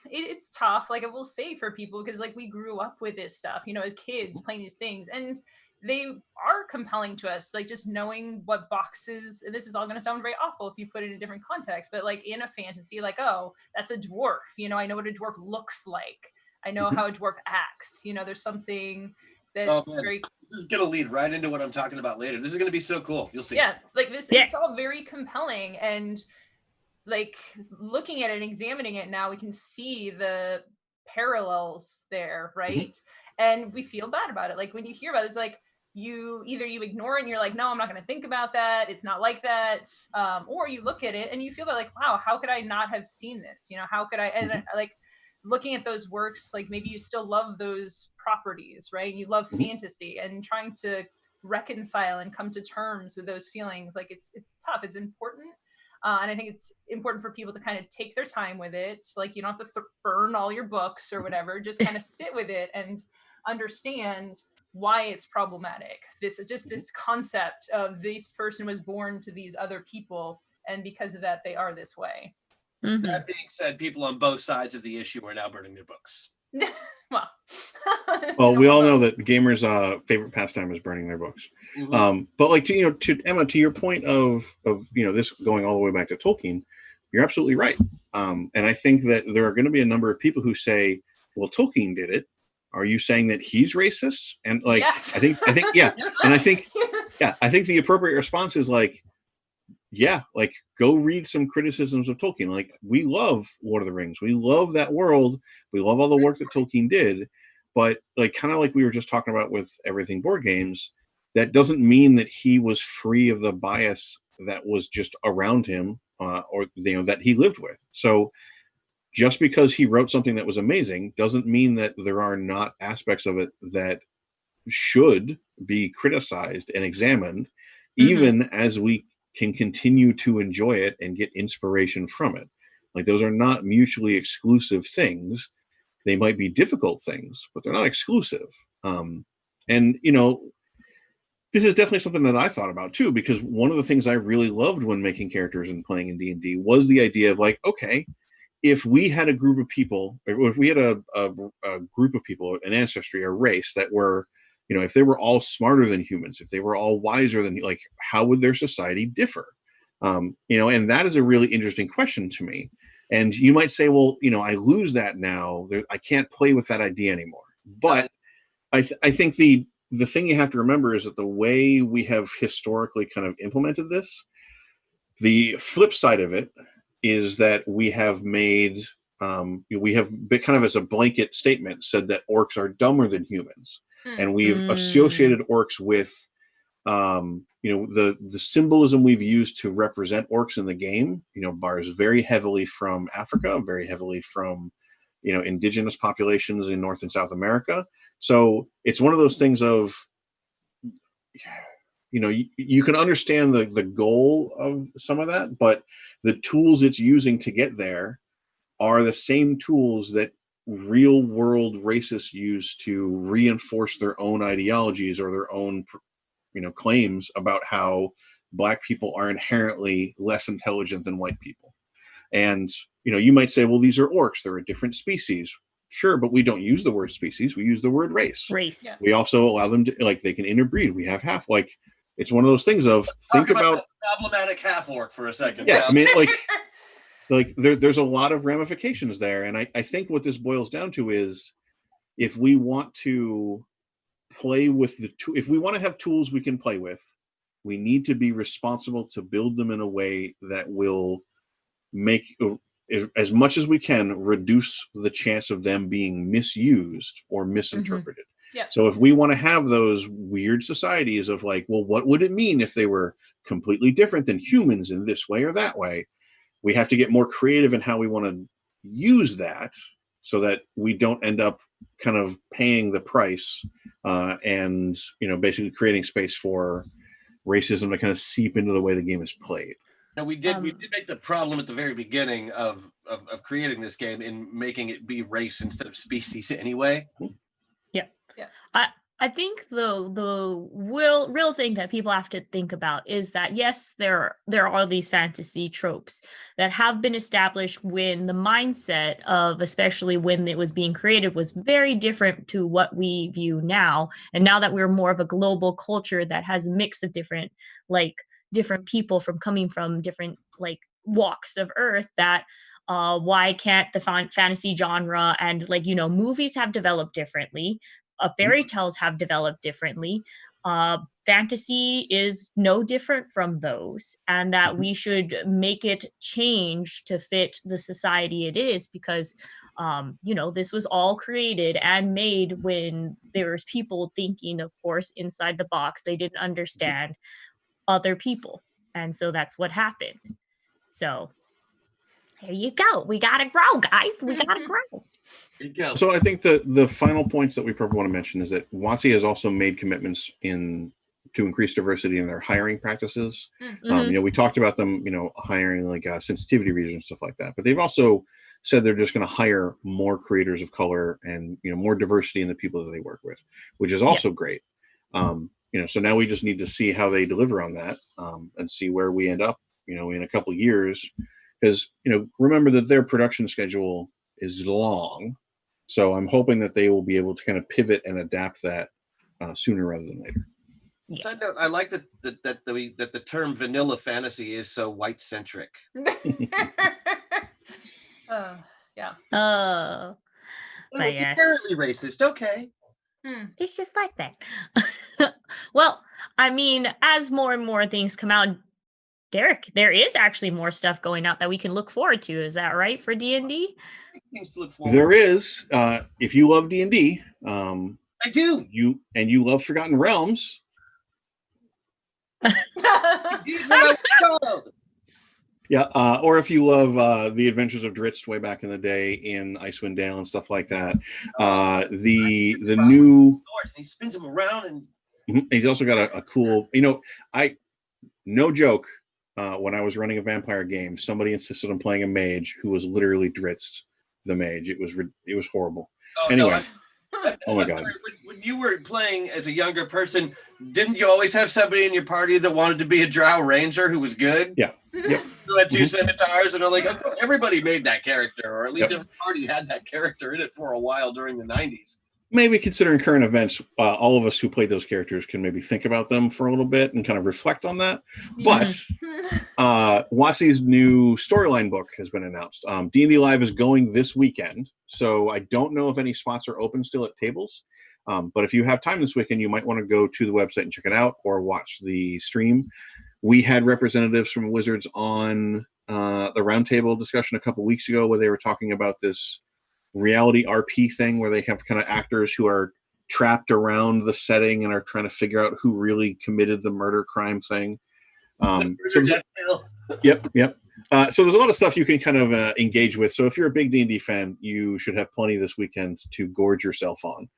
[SPEAKER 2] it's tough. Like I will say for people, because like we grew up with this stuff, as kids playing these things, and they are compelling to us, like just knowing what boxes, and this is all going to sound very awful if you put it in a different context, but like in a fantasy, like, oh, that's a dwarf, I know what a dwarf looks like. I know how a dwarf acts. There's something that's very...
[SPEAKER 4] This is going to lead right into what I'm talking about later. This is going to be so cool. You'll see.
[SPEAKER 2] Yeah, like this, it's all very compelling. And like looking at it and examining it now, we can see the parallels there, right? And we feel bad about it. Like when you hear about it, it's like you ignore it and you're like, no, I'm not going to think about that. It's not like that. Or you look at it and you feel that like, wow, how could I not have seen this? You know, how could I? And like looking at those works, like maybe you still love those properties, right? You love fantasy, and trying to reconcile and come to terms with those feelings, like it's tough. It's important. And I think it's important for people to kind of take their time with it. Like you don't have to burn all your books or whatever. Just kind of sit with it and understand why it's problematic. This is just this concept of this person was born to these other people, and because of that, they are this way.
[SPEAKER 4] That being said, people on both sides of the issue are now burning their books.
[SPEAKER 3] Well, we all know that gamers' favorite pastime is burning their books. But like to Emma, to your point of this going all the way back to Tolkien, you're absolutely right. And I think that there are going to be a number of people who say, "Well, Tolkien did it. Are you saying that he's racist?" And like,
[SPEAKER 2] yes.
[SPEAKER 3] I think yeah, and I think the appropriate response is like, yeah, like go read some criticisms of Tolkien. Like we love Lord of the Rings. We love that world. We love all the work that Tolkien did. But like kind of like we were just talking about with Everything Board Games, that doesn't mean that he was free of the bias that was just around him or that he lived with. So just because he wrote something that was amazing doesn't mean that there are not aspects of it that should be criticized and examined, even as we can continue to enjoy it and get inspiration from it. Like those are not mutually exclusive things. They might be difficult things, but they're not exclusive. And this is definitely something that I thought about too, because one of the things I really loved when making characters and playing in D&D was the idea of like, okay, if we had a group of people, if we had a group of people, an ancestry, a race that were, if they were all smarter than humans, if they were all wiser than, like, how would their society differ? And that is a really interesting question to me. And you might say, well, I lose that now. I can't play with that idea anymore. But I think the thing you have to remember is that the way we have historically kind of implemented this, the flip side of it is that we have made, we have been kind of as a blanket statement said that orcs are dumber than humans. And we've associated orcs with, the symbolism we've used to represent orcs in the game, borrows very heavily from Africa, very heavily from, indigenous populations in North and South America. So it's one of those things of, you can understand the goal of some of that, but the tools it's using to get there are the same tools that real world racists use to reinforce their own ideologies or their own claims about how Black people are inherently less intelligent than white people. And you might say, well, these are orcs, they're a different species. Sure, but we don't use the word species, we use the word race.
[SPEAKER 1] Yeah.
[SPEAKER 3] We also allow them to, like, they can interbreed. We have half, like, it's one of those things of think about
[SPEAKER 4] problematic half orc for a second.
[SPEAKER 3] Yeah, I mean, like there's a lot of ramifications there, and I think what this boils down to is if we want to play with if we want to have tools we can play with, we need to be responsible to build them in a way that will make, as much as we can, reduce the chance of them being misused or misinterpreted.
[SPEAKER 2] Yeah.
[SPEAKER 3] So if we want to have those weird societies of like, well, what would it mean if they were completely different than humans in this way or that way? We have to get more creative in how we want to use that so that we don't end up kind of paying the price and, basically creating space for racism to kind of seep into the way the game is played.
[SPEAKER 4] Now we did make the problem at the very beginning of creating this game in making it be race instead of species anyway.
[SPEAKER 2] Yeah.
[SPEAKER 1] I think the real thing that people have to think about is that yes, there are these fantasy tropes that have been established when the mindset of, especially when it was being created, was very different to what we view now. And now that we're more of a global culture that has a mix of different people coming from different walks of earth, that why can't the fantasy genre and movies have developed differently? Fairy tales have developed differently. fantasy is no different from those, and that we should make it change to fit the society it is, because this was all created and made when there was people thinking, of course, inside the box. They didn't understand other people, and so that's what happened. So there you go. We gotta grow, guys. We gotta grow.
[SPEAKER 4] There you go.
[SPEAKER 3] So I think the final points that we probably want to mention is that WotC has also made commitments to increase diversity in their hiring practices. We talked about them, hiring like sensitivity readers and stuff like that, but they've also said they're just going to hire more creators of color and more diversity in the people that they work with, which is also great. So now we just need to see how they deliver on that, and see where we end up, in a couple of years, because remember that their production schedule is long. So I'm hoping that they will be able to kind of pivot and adapt that sooner rather than later.
[SPEAKER 1] Yeah.
[SPEAKER 4] Side note, I like that the term vanilla fantasy is so white centric.
[SPEAKER 2] Yeah.
[SPEAKER 1] Oh, but
[SPEAKER 4] It's
[SPEAKER 1] yes.
[SPEAKER 4] inherently racist. Okay.
[SPEAKER 1] It's just like that. Well, I mean, as more and more things come out, Derek, there is actually more stuff going out that we can look forward to. Is that right for D&D?
[SPEAKER 4] Things to look forward.
[SPEAKER 3] There is, if you love D&D,
[SPEAKER 4] I do.
[SPEAKER 3] You love Forgotten Realms.
[SPEAKER 4] These are what I was told.
[SPEAKER 3] Yeah, or if you love the Adventures of Drizzt way back in the day in Icewind Dale and stuff like that, the new
[SPEAKER 4] he spins them around and
[SPEAKER 3] he's also got a cool. No joke. When I was running a vampire game, somebody insisted on playing a mage who was literally Drizzt the mage. It was horrible. Anyway. Oh my God.
[SPEAKER 4] When you were playing as a younger person, didn't you always have somebody in your party that wanted to be a drow ranger who was good?
[SPEAKER 3] Yeah. Yep.
[SPEAKER 4] Who had two scimitars, and everybody made that character, or at least every party had that character in it for a while during the 90s.
[SPEAKER 3] Maybe considering current events, all of us who played those characters can maybe think about them for a little bit and kind of reflect on that. But WotC's new storyline book has been announced. D&D Live is going this weekend, so I don't know if any spots are open still at tables. But if you have time this weekend, you might want to go to the website and check it out or watch the stream. We had representatives from Wizards on the roundtable discussion a couple weeks ago where they were talking about this reality RP thing where they have kind of actors who are trapped around the setting and are trying to figure out who really committed the murder crime thing. Yep. So there's a lot of stuff you can kind of engage with. So if you're a big D&D fan, you should have plenty this weekend to gorge yourself on.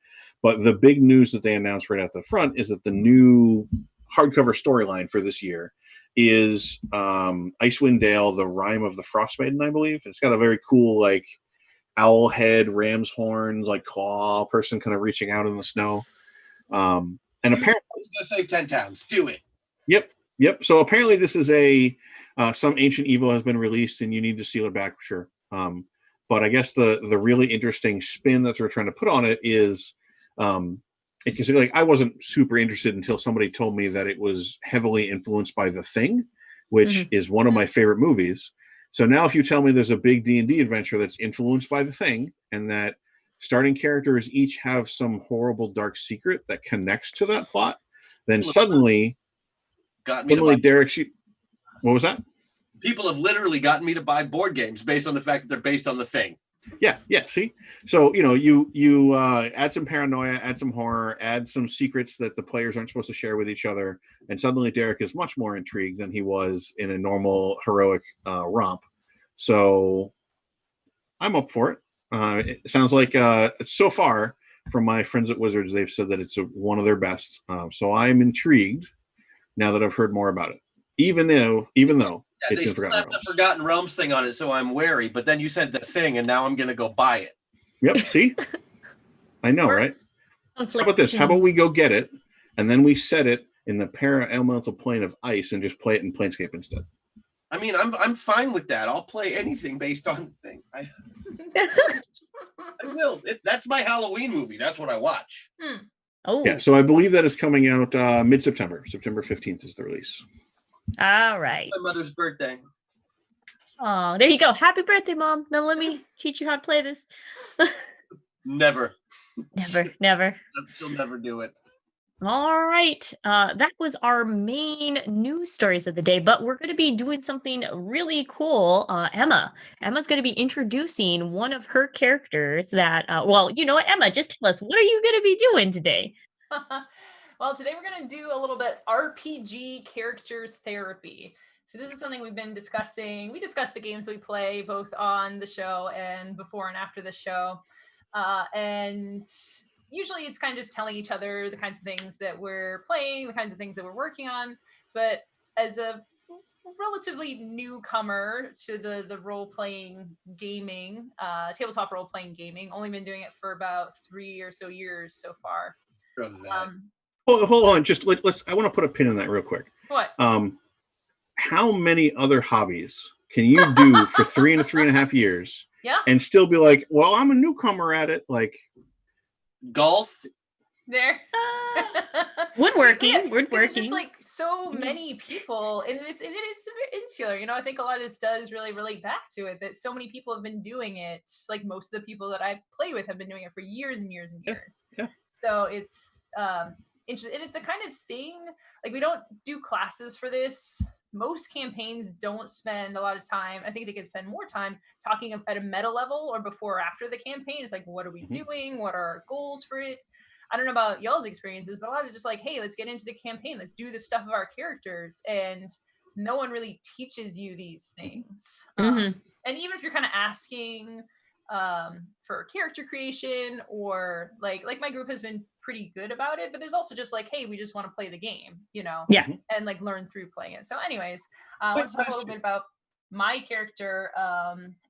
[SPEAKER 3] But the big news that they announced right at the front is that the new hardcover storyline for this year is Icewind Dale, the Rime of the Frostmaiden, I believe. It's got a very cool, owl head, ram's horns, claw person kind of reaching out in the snow. And apparently,
[SPEAKER 4] go save 10 towns. Do it.
[SPEAKER 3] Yep. So apparently, this is some ancient evil has been released, and you need to seal it back. Sure. But I guess the really interesting spin that they're trying to put on it is, because I wasn't super interested until somebody told me that it was heavily influenced by The Thing, which is one of my favorite movies. So now if you tell me there's a big D&D adventure that's influenced by The Thing and that starting characters each have some horrible dark secret that connects to that plot, then suddenly Derek, what was that?
[SPEAKER 4] People have literally gotten me to buy board games based on the fact that they're based on The Thing.
[SPEAKER 3] Yeah. See? So, you add some paranoia, add some horror, add some secrets that the players aren't supposed to share with each other, and suddenly Derek is much more intrigued than he was in a normal heroic romp. So I'm up for it. It sounds like so far from my friends at Wizards, they've said that it's one of their best. So I'm intrigued now that I've heard more about it. Even though
[SPEAKER 4] they slapped the Forgotten Realms thing on it, so I'm wary. But then you said The Thing, and now I'm going to go buy it.
[SPEAKER 3] Yep, see? I know, right? How about this? How about we go get it, and then we set it in the para-elemental plane of ice and just play it in Planescape instead?
[SPEAKER 4] I mean, I'm fine with that. I'll play anything based on The Thing. I will. That's my Halloween movie. That's what I watch.
[SPEAKER 1] Oh.
[SPEAKER 3] Yeah, so I believe that is coming out mid-September. September 15th is the release.
[SPEAKER 1] All right.
[SPEAKER 4] My mother's birthday.
[SPEAKER 1] Oh, there you go. Happy birthday, Mom. Now let me teach you how to play this.
[SPEAKER 4] Never.
[SPEAKER 1] Never.
[SPEAKER 4] She'll never do it.
[SPEAKER 1] All right. That was our main news stories of the day, but we're going to be doing something really cool. Emma's going to be introducing one of her characters that, well, you know what, Emma, just tell us, what are you going to be doing today?
[SPEAKER 2] Well, today we're going to do a little bit RPG character therapy. So this is something we've been discussing. We discuss the games we play both on the show and before and after the show. And usually it's kind of just telling each other the kinds of things that we're playing, the kinds of things that we're working on. But as a relatively newcomer to the role-playing gaming, tabletop role-playing gaming, only been doing it for about 3 or so years so far.
[SPEAKER 3] Hold on, just let's. I want to put a pin in that real quick.
[SPEAKER 2] What?
[SPEAKER 3] How many other hobbies can you do for 3.5 years?
[SPEAKER 2] Yeah.
[SPEAKER 3] And still be like, well, I'm a newcomer at it. Like
[SPEAKER 4] golf.
[SPEAKER 2] There.
[SPEAKER 1] Woodworking.
[SPEAKER 2] There's just like so many people, and it is insular. You know, I think a lot of this does really relate back to it, that so many people have been doing it. Like most of the people that I play with have been doing it for years and years and years.
[SPEAKER 3] Yeah.
[SPEAKER 2] So it's interesting. And it's the kind of thing, like we don't do classes for this. Most campaigns don't spend a lot of time. I think they could spend more time talking at a meta level or before or after the campaign. It's like, what are we doing? What are our goals for it? I don't know about y'all's experiences, but a lot of it's just like, hey, let's get into the campaign. Let's do the stuff of our characters. And no one really teaches you these things. And even if you're kind of asking for character creation, or like my group has been pretty good about it, but there's also just like, hey, we just want to play the game, you know, and like learn through playing it. So anyways, I want to talk a little bit about my character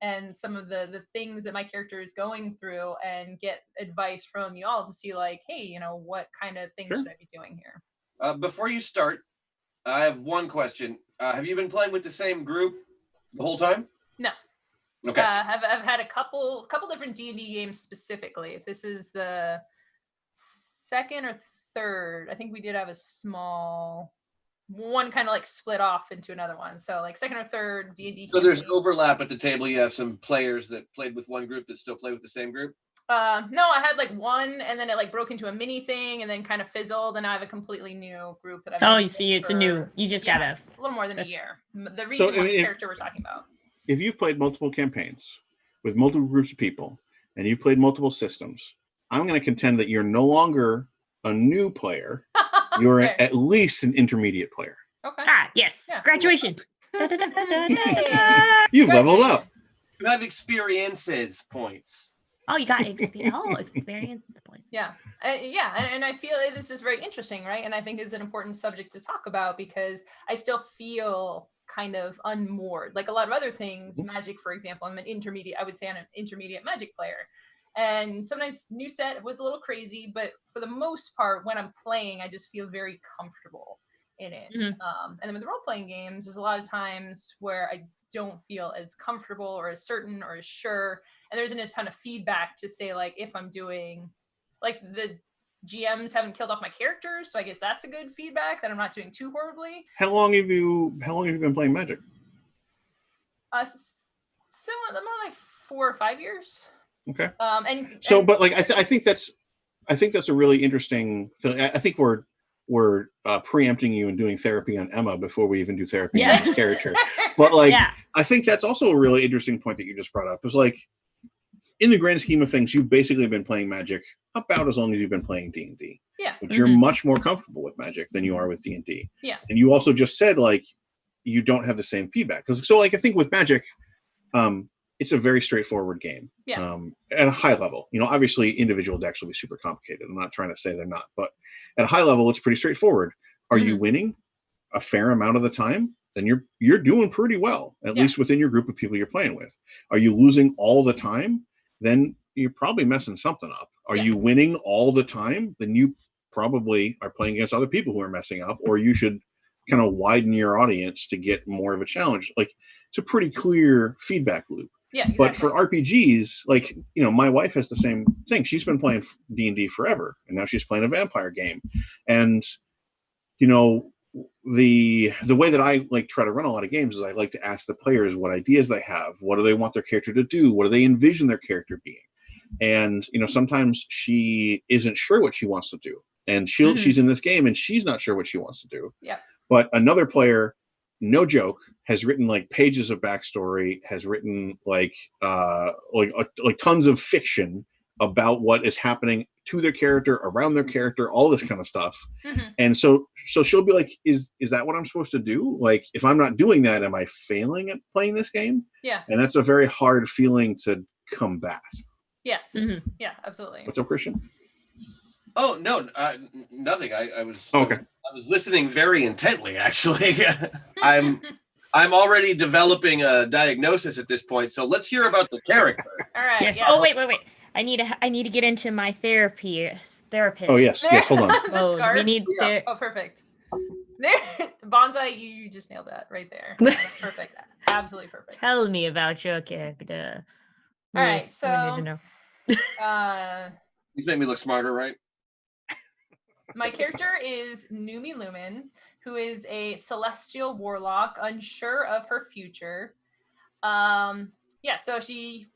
[SPEAKER 2] and some of the things that my character is going through, and get advice from you all to see like, hey, you know, what kind of things should I be doing here?
[SPEAKER 4] Before you start, I have one question. Have you been playing with the same group the whole time?
[SPEAKER 2] No.
[SPEAKER 4] Okay.
[SPEAKER 2] I've had a couple different D&D games specifically. If this is the second or third, I think we did have a small one kind of like split off into another one. So like second or third D&D.
[SPEAKER 4] So there's overlap at the table. You have some players that played with one group that still play with the same group?
[SPEAKER 2] No, I had like one, and then it like broke into a mini thing, and then kind of fizzled, and I have a completely new group that I've
[SPEAKER 1] you see, it's a new. You just got
[SPEAKER 2] a little more than a year. The recent character we're talking about.
[SPEAKER 3] If you've played multiple campaigns with multiple groups of people, and you've played multiple systems, I'm going to contend that you're no longer a new player. You're at least an intermediate player.
[SPEAKER 2] Okay.
[SPEAKER 1] Yes. Yeah. Graduation.
[SPEAKER 3] You've leveled up.
[SPEAKER 4] You have experiences points.
[SPEAKER 1] Oh, you got experience points.
[SPEAKER 2] Yeah. And I feel this is very interesting, right? And I think it's an important subject to talk about, because I still feel kind of unmoored. Like a lot of other things, Magic, for example, I would say I'm an intermediate Magic player. And sometimes new set was a little crazy, but for the most part, when I'm playing, I just feel very comfortable in it. And then with the role-playing games, there's a lot of times where I don't feel as comfortable or as certain or as sure. And there isn't a ton of feedback to say, like, if I'm doing, like, the GMs haven't killed off my characters, so I guess that's a good feedback that I'm not doing too horribly.
[SPEAKER 3] How long have you been playing Magic?
[SPEAKER 2] Similar, more like 4 or 5 years.
[SPEAKER 3] Okay. But like I think that's a really interesting thing. I think we're preempting you and doing therapy on Emma before we even do therapy on Emma's character. But like I think that's also a really interesting point that you just brought up. Is like, in the grand scheme of things, you've basically been playing Magic about as long as you've been playing D&D.
[SPEAKER 2] Yeah.
[SPEAKER 3] But you're much more comfortable with Magic than you are with D&D.
[SPEAKER 2] Yeah.
[SPEAKER 3] And you also just said like you don't have the same feedback. So like I think with Magic, it's a very straightforward game.
[SPEAKER 2] Yeah.
[SPEAKER 3] At a high level. You know, obviously individual decks will be super complicated. I'm not trying to say they're not, but at a high level, it's pretty straightforward. Are you winning a fair amount of the time? Then you're doing pretty well, at least within your group of people you're playing with. Are you losing all the time? Then you're probably messing something up. Are you winning all the time? Then you probably are playing against other people who are messing up, or you should kind of widen your audience to get more of a challenge. Like, it's a pretty clear feedback loop.
[SPEAKER 2] Yeah, exactly.
[SPEAKER 3] But for RPGs, like, you know, my wife has the same thing. She's been playing D&D forever, and now she's playing a vampire game. And, you know, the way that I like try to run a lot of games is I like to ask the players what ideas they have. What do they want their character to do? What do they envision their character being? And, you know, sometimes she isn't sure what she wants to do. and she's in this game and she's not sure what she wants to do.
[SPEAKER 2] Yeah.
[SPEAKER 3] But another player, no joke, has written like pages of backstory, has written like tons of fiction about what is happening to their character, around their character, all this kind of stuff. And so she'll be like, is that what I'm supposed to do? Like, if I'm not doing that, am I failing at playing this game?
[SPEAKER 2] Yeah.
[SPEAKER 3] And that's a very hard feeling to combat.
[SPEAKER 2] Yes. Yeah, absolutely.
[SPEAKER 3] What's up, Christian?
[SPEAKER 4] Oh no, nothing. I was
[SPEAKER 3] okay.
[SPEAKER 4] I was listening very intently. Actually, I'm already developing a diagnosis at this point. So let's hear about the character.
[SPEAKER 2] All right.
[SPEAKER 1] Yes.
[SPEAKER 2] Yeah.
[SPEAKER 1] Oh wait. I need to get into my therapist.
[SPEAKER 3] Oh yes. Hold on.
[SPEAKER 2] The scarf.
[SPEAKER 1] We need
[SPEAKER 2] Oh, perfect. There, Bonsai, you just nailed that right there. Perfect. Absolutely perfect.
[SPEAKER 1] Tell me about your character.
[SPEAKER 2] All right. So,
[SPEAKER 4] These make me look smarter, right?
[SPEAKER 2] My character is Numi Lumen, who is a celestial warlock, unsure of her future. So she,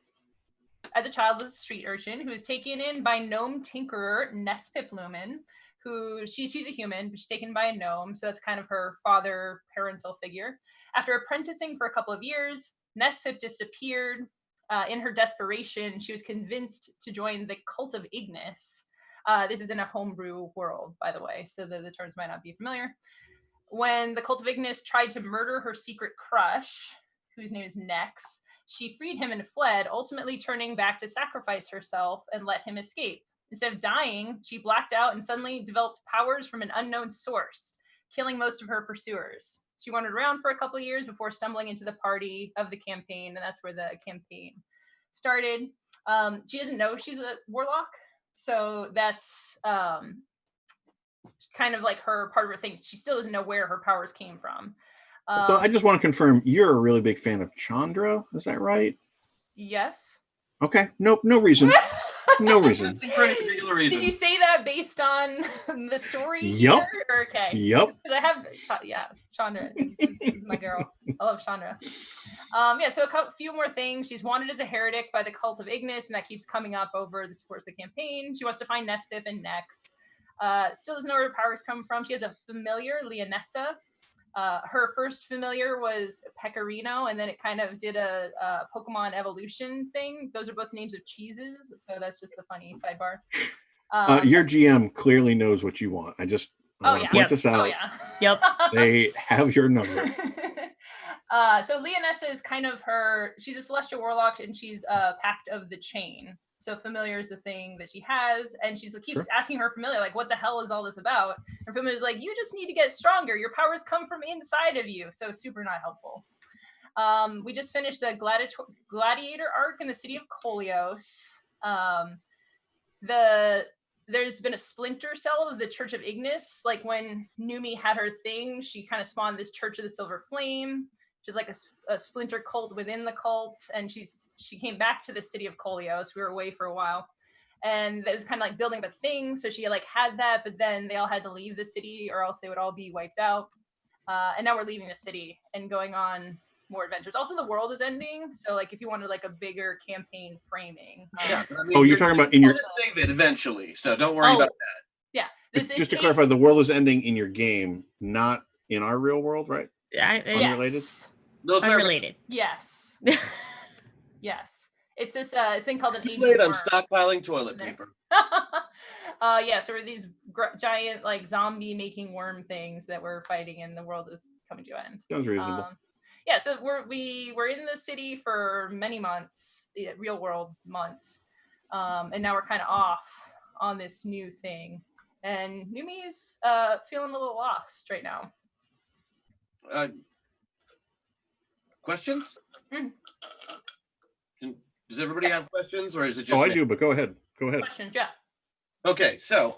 [SPEAKER 2] as a child, was a street urchin who was taken in by gnome tinkerer Nespip Lumen, who she's a human, but she's taken by a gnome, so that's kind of her father parental figure. After apprenticing for a couple of years, Nespip disappeared. In her desperation, she was convinced to join the Cult of Ignis. This is in a homebrew world, by the way, so the terms might not be familiar. When the Cult of Ignis tried to murder her secret crush, whose name is Nex, she freed him and fled, ultimately turning back to sacrifice herself and let him escape. Instead of dying, she blacked out and suddenly developed powers from an unknown source, killing most of her pursuers. She wandered around for a couple of years before stumbling into the party of the campaign, and that's where the campaign started. She doesn't know she's a warlock, so that's kind of like her part of her thing. She still doesn't know where her powers came from.
[SPEAKER 3] So I just want to confirm, you're a really big fan of Chandra, is that right?
[SPEAKER 2] Yes.
[SPEAKER 3] Okay. Nope. No reason. No reason.
[SPEAKER 4] For any particular reason.
[SPEAKER 2] Did you say that based on the story?
[SPEAKER 3] Yep.
[SPEAKER 2] Here? Or, okay.
[SPEAKER 3] Yep.
[SPEAKER 2] I have, Chandra is my girl. I love Chandra. So a few more things. She's wanted as a heretic by the Cult of Ignis, and that keeps coming up over the course of the campaign. She wants to find Nespip and Nex. Still doesn't know where her powers come from. She has a familiar, Leonessa. Her first familiar was Pecorino, and then it kind of did a Pokemon evolution thing. Those are both names of cheeses, so that's just a funny sidebar.
[SPEAKER 3] Your GM clearly knows what you want. I want to point this out.
[SPEAKER 2] Oh, yeah.
[SPEAKER 1] Yep.
[SPEAKER 3] They have your number.
[SPEAKER 2] So Leonessa is kind of she's a celestial warlock, and she's Pact of the Chain. So familiar is the thing that she has, and she keeps asking her familiar, like, what the hell is all this about? Her familiar is like, you just need to get stronger. Your powers come from inside of you. So super not helpful. We just finished a gladiator arc in the city of Kolios. There's been a splinter cell of the Church of Ignis. Like when Numi had her thing, she kind of spawned this Church of the Silver Flame, which is like a splinter cult within the cult. And she came back to the city of Kolios. We were away for a while. And it was kind of like building up a thing. So she had that, but then they all had to leave the city or else they would all be wiped out. And now we're leaving the city and going on more adventures. Also, the world is ending. So like if you wanted like a bigger campaign framing.
[SPEAKER 3] You're talking about in your
[SPEAKER 4] save it eventually. So don't worry about that.
[SPEAKER 2] Yeah.
[SPEAKER 3] Just to clarify, the world is ending in your game, not in our real world, right? Unrelated?
[SPEAKER 2] Yes.
[SPEAKER 1] Unrelated.
[SPEAKER 2] Yes. Yes. It's this thing called an agent
[SPEAKER 4] late on
[SPEAKER 2] worm.
[SPEAKER 4] stockpiling toilet paper.
[SPEAKER 2] So we're these giant like zombie making worm things that we're fighting, and the world is coming to an end.
[SPEAKER 3] Sounds reasonable.
[SPEAKER 2] So we're in the city for many months, real world months, and now we're kind of off on this new thing. And Numi's feeling a little lost right now.
[SPEAKER 4] Questions? Does everybody have questions, or is it just?
[SPEAKER 3] I do, but go ahead.
[SPEAKER 2] Questions, yeah.
[SPEAKER 4] Okay, so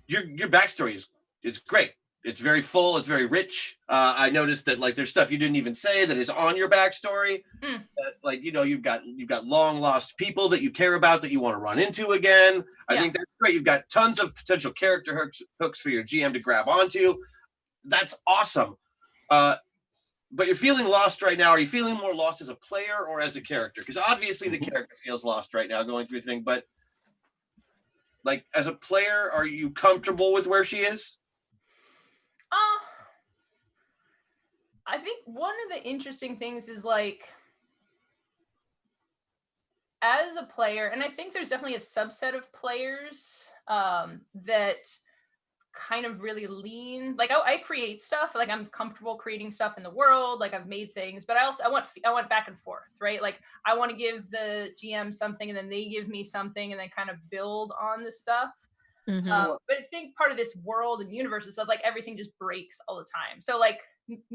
[SPEAKER 4] your backstory is great. It's very full. It's very rich. I noticed that like there's stuff you didn't even say that is on your backstory. Like you've got long lost people that you care about that you want to run into again. I think that's great. You've got tons of potential character hooks for your GM to grab onto. That's awesome. But you're feeling lost right now. Are you feeling more lost as a player or as a character? Because obviously the character feels lost right now going through the thing. But Like, as a player, are you comfortable with where she is?
[SPEAKER 2] I think one of the interesting things is like, as a player, and I think there's definitely a subset of players that kind of really lean, like I create stuff, like I'm comfortable creating stuff in the world, like I've made things, but I want back and forth, right? Like I want to give the GM something and then they give me something and then kind of build on the stuff. But I think part of this world and universe is stuff, like everything just breaks all the time. So like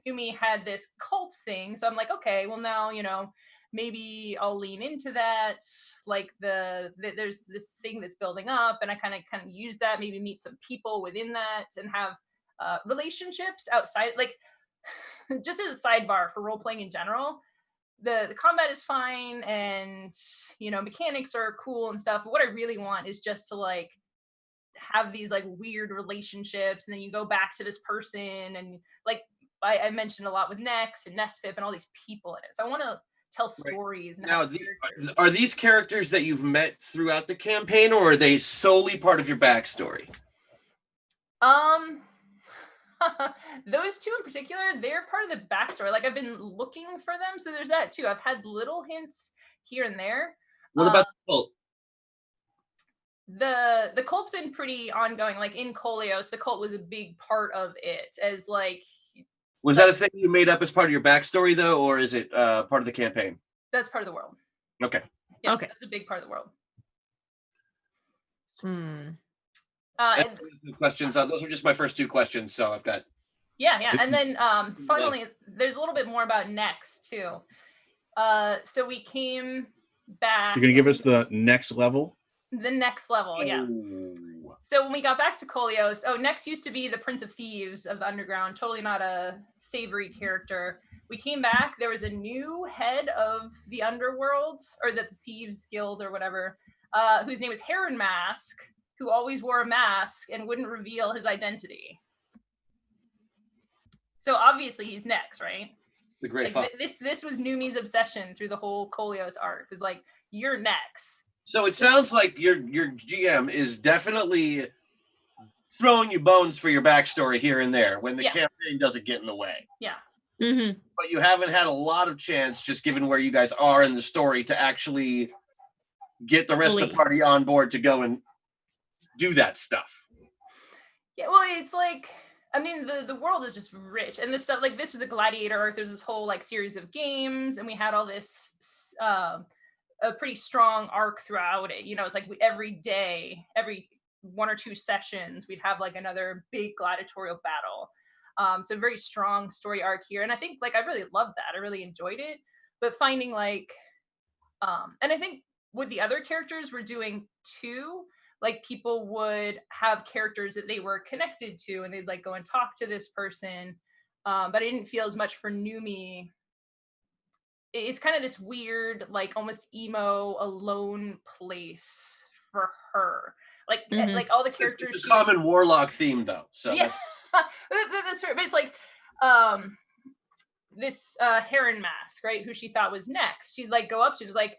[SPEAKER 2] Numi had this cult thing, so I'm like, okay, well now, you know, maybe I'll lean into that. Like there's this thing that's building up, and I kind of use that. Maybe meet some people within that and have relationships outside. Like just as a sidebar for role playing in general, the combat is fine, and you know mechanics are cool and stuff. But what I really want is just to like have these like weird relationships, and then you go back to this person, and like I mentioned a lot with Nex and Nesfip and all these people in it. So I want to tell stories.
[SPEAKER 4] Right. Now, are these characters that you've met throughout the campaign, or are they solely part of your backstory?
[SPEAKER 2] Those two in particular, they're part of the backstory. Like I've been looking for them, so there's that too. I've had little hints here and there.
[SPEAKER 4] What about the cult?
[SPEAKER 2] The cult's been pretty ongoing. Like in Koleos, the cult was a big part of it. As like,
[SPEAKER 4] was that a thing you made up as part of your backstory though, or is it part of the campaign?
[SPEAKER 2] That's part of the world.
[SPEAKER 4] Okay.
[SPEAKER 2] Yeah,
[SPEAKER 1] okay.
[SPEAKER 2] That's a big part of the world.
[SPEAKER 4] And questions. Those were just my first two questions, so I've got.
[SPEAKER 2] Yeah. And then finally, there's a little bit more about Nex too. So we came back.
[SPEAKER 3] You're gonna give us the next level.
[SPEAKER 2] The next level, yeah. So when we got back to Koleos, Nex used to be the Prince of Thieves of the Underground, totally not a savory character. We came back, there was a new head of the Underworld, or the Thieves Guild or whatever, whose name was Heron Mask, who always wore a mask and wouldn't reveal his identity. So obviously he's Nex, right?
[SPEAKER 4] The great
[SPEAKER 2] like, this was Numi's obsession through the whole Koleos arc, was like, you're Nex.
[SPEAKER 4] So it sounds like your GM is definitely throwing you bones for your backstory here and there when the campaign doesn't get in the way.
[SPEAKER 2] Yeah.
[SPEAKER 1] Mm-hmm.
[SPEAKER 4] But you haven't had a lot of chance, just given where you guys are in the story, to actually get the rest of the party on board to go and do that stuff.
[SPEAKER 2] Yeah, well, it's like, I mean, the world is just rich, and this stuff, like, this was a gladiator arc. There's this whole like series of games, and we had all this a pretty strong arc throughout it. You know, it's like every day, every 1 or 2 sessions, we'd have like another big gladiatorial battle. So very strong story arc here, and I think like I really loved that. I really enjoyed it, but finding like, and I think with the other characters we're doing too. Like people would have characters that they were connected to, and they'd like go and talk to this person. But I didn't feel as much for Numi. It's kind of this weird, like almost emo, alone place for her. Like, like all the characters.
[SPEAKER 4] It's a common warlock theme, though. So
[SPEAKER 2] yeah, that's right. But it's like this Heron Mask, right? Who she thought was Nex. She'd like go up to, was like,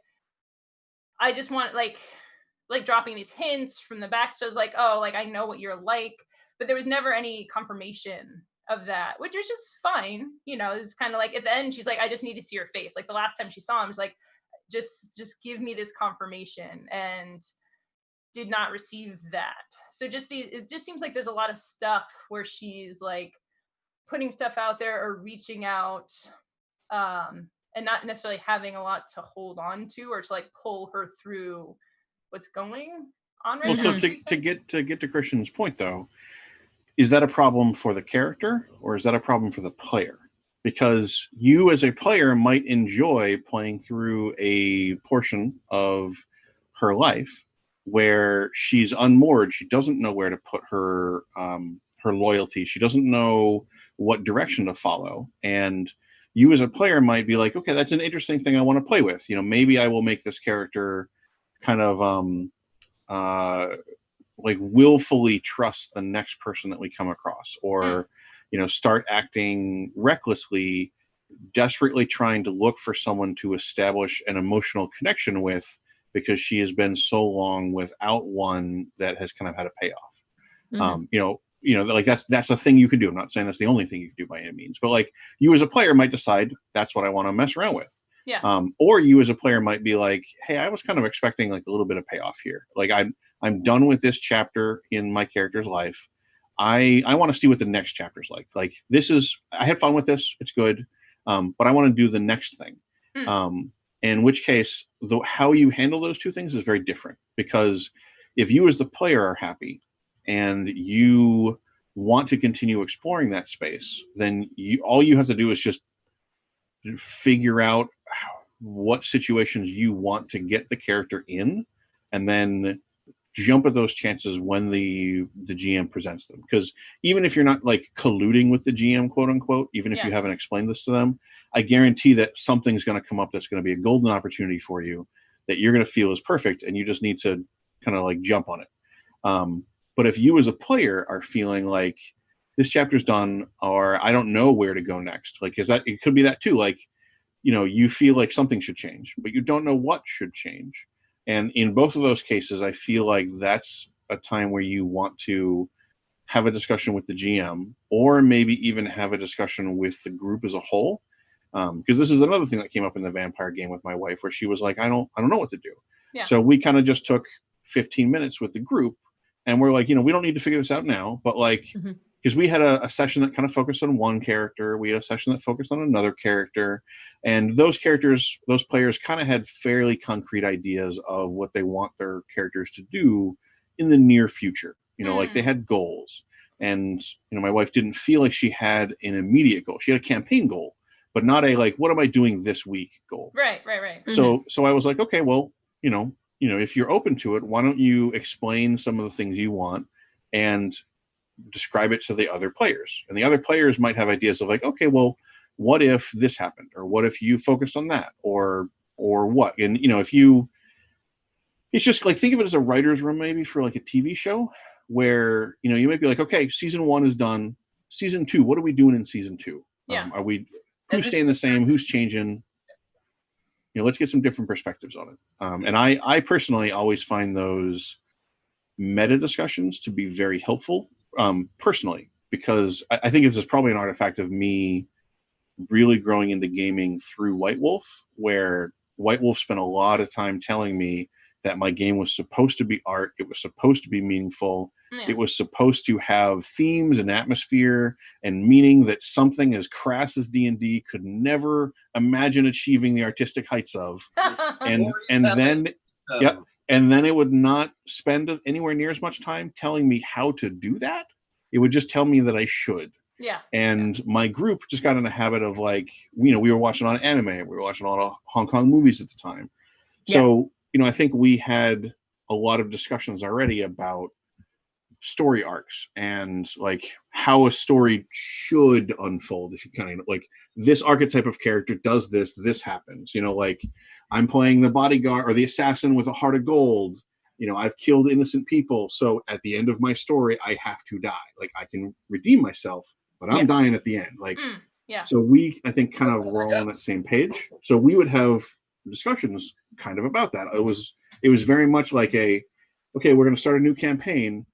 [SPEAKER 2] I just want like dropping these hints from the back. So I was like, oh, like I know what you're like, but there was never any confirmation of that, which was just fine. You know, it's kind of like at the end, she's like, I just need to see your face. Like the last time she saw him, was like, just give me this confirmation, and did not receive that. So it just seems like there's a lot of stuff where she's like putting stuff out there or reaching out, and not necessarily having a lot to hold on to or to like pull her through what's going on right now.
[SPEAKER 3] So to get to Christian's point though, is that a problem for the character or is that a problem for the player? Because you as a player might enjoy playing through a portion of her life where she's unmoored. She doesn't know where to put her her loyalty. She doesn't know what direction to follow. And you as a player might be like, okay, that's an interesting thing I want to play with. You know, maybe I will make this character kind of like willfully trust the next person that we come across, or you know, start acting recklessly, desperately trying to look for someone to establish an emotional connection with because she has been so long without one that has kind of had a payoff. Like that's a thing you could do. I'm not saying that's the only thing you can do by any means, but like you as a player might decide that's what I want to mess around with.
[SPEAKER 2] Yeah.
[SPEAKER 3] Or you as a player might be like, hey, I was kind of expecting like a little bit of payoff here. Like I'm done with this chapter in my character's life. I want to see what the next chapter's like. Like I had fun with this. It's good. But I want to do the next thing. In which case, how you handle those two things is very different, because if you as the player are happy and you want to continue exploring that space, then all you have to do is just figure out what situations you want to get the character in, and then jump at those chances when the GM presents them. Because even if you're not like colluding with the GM, quote unquote, even if you haven't explained this to them, I guarantee that something's going to come up that's going to be a golden opportunity for you that you're going to feel is perfect, and you just need to kind of like jump on it. But if you as a player are feeling like this chapter's done, or I don't know where to go next, like it could be that too. Like, you feel like something should change, but you don't know what should change. And in both of those cases, I feel like that's a time where you want to have a discussion with the GM, or maybe even have a discussion with the group as a whole. Because this is another thing that came up in the vampire game with my wife, where she was like, I don't know what to do.
[SPEAKER 2] Yeah.
[SPEAKER 3] So we kind of just took 15 minutes with the group, and we're like, we don't need to figure this out now, but like, because we had a session that kind of focused on one character, we had a session that focused on another character, and those players kind of had fairly concrete ideas of what they want their characters to do in the near future. Like they had goals, and my wife didn't feel like she had an immediate goal. She had a campaign goal, but not a like, what am I doing this week goal.
[SPEAKER 2] Right.
[SPEAKER 3] So I was like, okay, well, if you're open to it, why don't you explain some of the things you want and describe it to the other players? And the other players might have ideas of like, okay, well, what if this happened, or what if you focused on that, or what? And it's just like, think of it as a writer's room maybe for like a TV show, where you might be like, okay, season 1 is done, season 2, what are we doing in season 2? Who's staying the same, who's changing? Let's get some different perspectives on it. And I personally always find those meta discussions to be very helpful, personally, because I think this is probably an artifact of me really growing into gaming through White Wolf, where White Wolf spent a lot of time telling me that my game was supposed to be art, it was supposed to be meaningful, it was supposed to have themes and atmosphere and meaning that something as crass as D&D could never imagine achieving the artistic heights of. and then it would not spend anywhere near as much time telling me how to do that. It would just tell me that I should.
[SPEAKER 2] Yeah.
[SPEAKER 3] And my group just got in the habit of like, we were watching a lot of anime, we were watching a lot of Hong Kong movies at the time. So, I think we had a lot of discussions already about story arcs and like how a story should unfold. If you kind of like, this archetype of character does this happens. Like I'm playing the bodyguard or the assassin with a heart of gold. I've killed innocent people, so at the end of my story, I have to die. Like I can redeem myself, but I'm dying at the end. Like, so we, I think, kind of were all on that same page. So we would have discussions kind of about that. It was very much like okay, we're going to start a new campaign.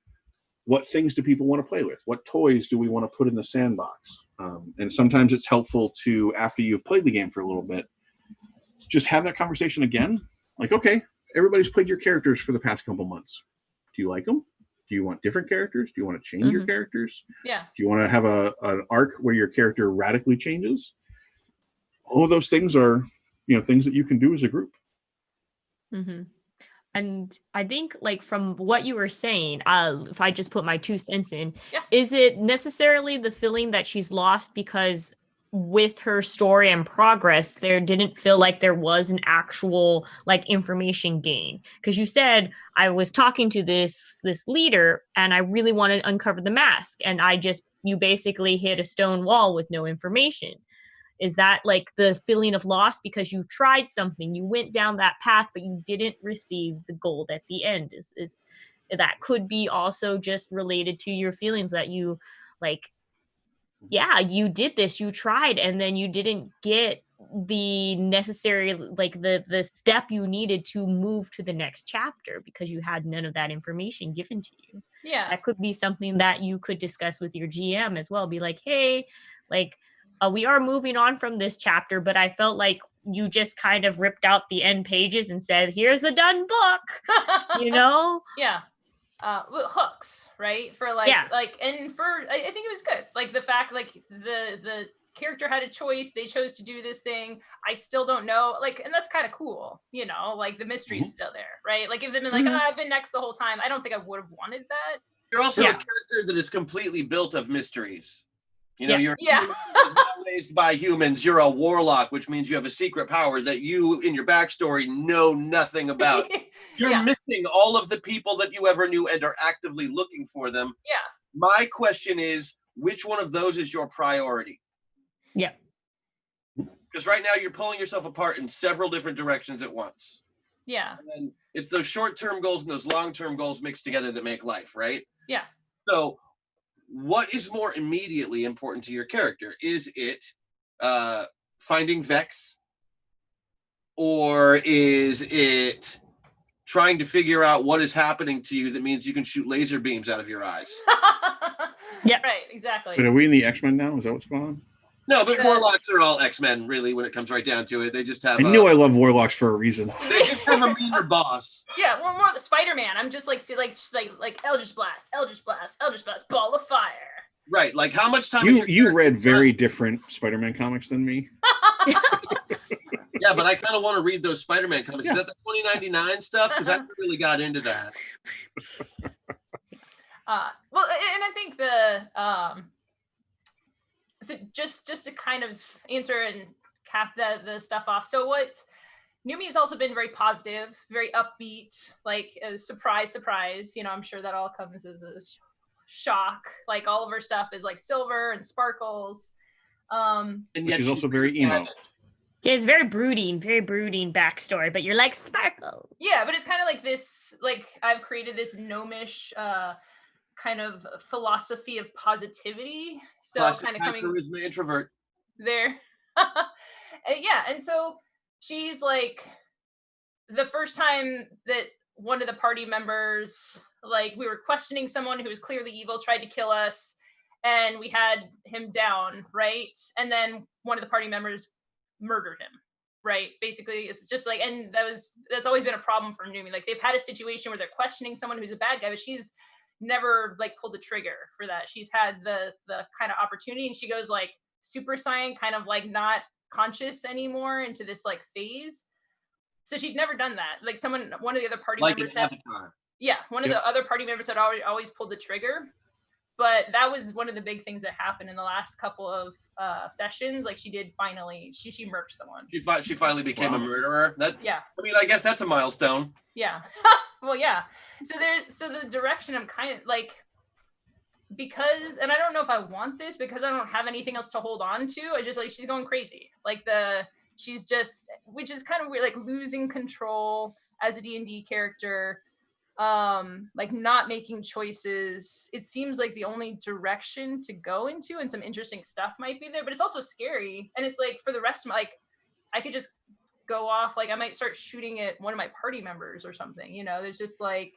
[SPEAKER 3] What things do people want to play with? What toys do we want to put in the sandbox? And sometimes it's helpful to, after you've played the game for a little bit, just have that conversation again. Like, okay, everybody's played your characters for the past couple months. Do you like them? Do you want different characters? Do you want to change your characters?
[SPEAKER 2] Yeah.
[SPEAKER 3] Do you want to have an arc where your character radically changes? All of those things are, things that you can do as a group.
[SPEAKER 1] And I think, like, from what you were saying, if I just put my 2 cents in, is it necessarily the feeling that she's lost because with her story and progress, there didn't feel like there was an actual like information gain? Because you said, I was talking to this leader and I really wanted to uncover the mask, and you basically hit a stone wall with no information. Is that like the feeling of loss because you tried something, you went down that path, but you didn't receive the gold at the end? Is that could be also just related to your feelings that you like, you did this, you tried, and then you didn't get the necessary, like the step you needed to move to the next chapter because you had none of that information given to you.
[SPEAKER 2] Yeah.
[SPEAKER 1] That could be something that you could discuss with your GM as well. Be like, hey, like we are moving on from this chapter, but I felt like you just kind of ripped out the end pages and said, here's a done book, you know?
[SPEAKER 2] Yeah. Well, hooks, right? For like,
[SPEAKER 1] Yeah.
[SPEAKER 2] like, and for, I think it was good. Like the fact, like the character had a choice. They chose to do this thing. I still don't know. Like, and that's kind of cool, you know, like the mystery is still there, right? Like if they've been like, oh, I've been next the whole time, I don't think I would have wanted that.
[SPEAKER 4] You're also
[SPEAKER 1] Yeah.
[SPEAKER 4] a character that is completely built of mysteries. You know,
[SPEAKER 1] Yeah.
[SPEAKER 4] you're raised by humans. You're a warlock, which means you have a secret power that you, in your backstory, know nothing about. You're
[SPEAKER 2] Yeah.
[SPEAKER 4] missing all of the people that you ever knew and are actively looking for them.
[SPEAKER 2] Yeah.
[SPEAKER 4] My question is, which one of those is your priority?
[SPEAKER 1] Yeah.
[SPEAKER 4] Because right now you're pulling yourself apart in several different directions at once.
[SPEAKER 2] Yeah.
[SPEAKER 4] And it's those short-term goals and those long-term goals mixed together that make life, right?
[SPEAKER 2] Yeah.
[SPEAKER 4] So what is more immediately important to your character? Is it finding Vex? Or is it trying to figure out what is happening to you that means you can shoot laser beams out of your eyes?
[SPEAKER 1] Yeah.
[SPEAKER 2] Right, exactly.
[SPEAKER 3] But are we in the X-Men now? Is that what's going on?
[SPEAKER 4] No, but warlocks are all X-Men, really, when it comes right down to it. They just have
[SPEAKER 3] I knew I love warlocks for a reason.
[SPEAKER 4] they just have a meaner boss.
[SPEAKER 2] Yeah, we're more the Spider-Man. I'm just like, see, like Eldritch Blast, Eldritch Blast, Eldritch Blast, Ball of Fire.
[SPEAKER 4] Right, like how much time is your
[SPEAKER 3] You
[SPEAKER 4] character
[SPEAKER 3] read very
[SPEAKER 4] done?
[SPEAKER 3] different Spider-Man comics than me.
[SPEAKER 4] Yeah, but I kind of want to read those Spider-Man comics. Is that the 2099 stuff? Because I never really got into that.
[SPEAKER 2] Well, and I think the so just to kind of answer and cap the stuff off. So what Numi has also been very positive, very upbeat, like a surprise. You know, I'm sure that all comes as a shock. Like all of her stuff is like silver and sparkles.
[SPEAKER 4] And
[SPEAKER 3] Which
[SPEAKER 4] yet
[SPEAKER 3] is
[SPEAKER 4] she's
[SPEAKER 3] also very emo.
[SPEAKER 1] Yeah, it's very brooding backstory, but you're like, sparkle.
[SPEAKER 2] Yeah, but it's kind of like this, like I've created this gnomish kind of philosophy of positivity. So
[SPEAKER 4] classic
[SPEAKER 2] kind of
[SPEAKER 4] high
[SPEAKER 2] coming
[SPEAKER 4] charisma introvert.
[SPEAKER 2] there. Yeah, and so she's like, the first time that one of the party members, like we were questioning someone who was clearly evil, tried to kill us, and we had him down, right? And then one of the party members murdered him, right? Basically, it's just like, and that's always been a problem for Numi. Like they've had a situation where they're questioning someone who's a bad guy, but she's never like pulled the trigger for that. She's had the kind of opportunity, and she goes like Super Saiyan, kind of like not conscious anymore into this like phase. So she'd never done that. Like one of the other party
[SPEAKER 4] Like
[SPEAKER 2] members
[SPEAKER 4] an avatar.
[SPEAKER 2] yeah, one of the other party members had always pulled the trigger. But that was one of the big things that happened in the last couple of sessions. Like she did finally, she murked someone.
[SPEAKER 4] She finally became a murderer.
[SPEAKER 2] Yeah.
[SPEAKER 4] I mean, I guess that's a milestone.
[SPEAKER 2] Yeah. Well, yeah. So the direction I'm kind of like, because, and I don't know if I want this because I don't have anything else to hold on to. I just like, she's going crazy. Like she's just, which is kind of weird, like losing control as a D&D character, like not making choices. It seems like the only direction to go into, and some interesting stuff might be there, but it's also scary. And it's like for the rest of my, like, I could just go off, like I might start shooting at one of my party members or something, you know. There's just like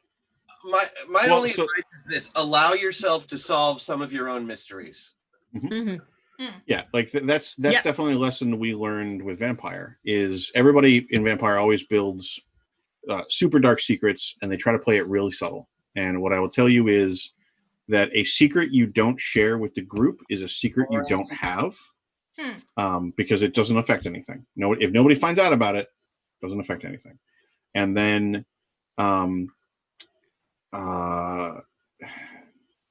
[SPEAKER 4] my only advice is this: allow yourself to solve some of your own mysteries.
[SPEAKER 3] Yeah, like that's definitely a lesson we learned with Vampire. Is everybody in Vampire always builds super dark secrets, and they try to play it really subtle. And what I will tell you is that a secret you don't share with the group is a secret you don't have, because it doesn't affect anything. No, if nobody finds out about it, it doesn't affect anything. And then,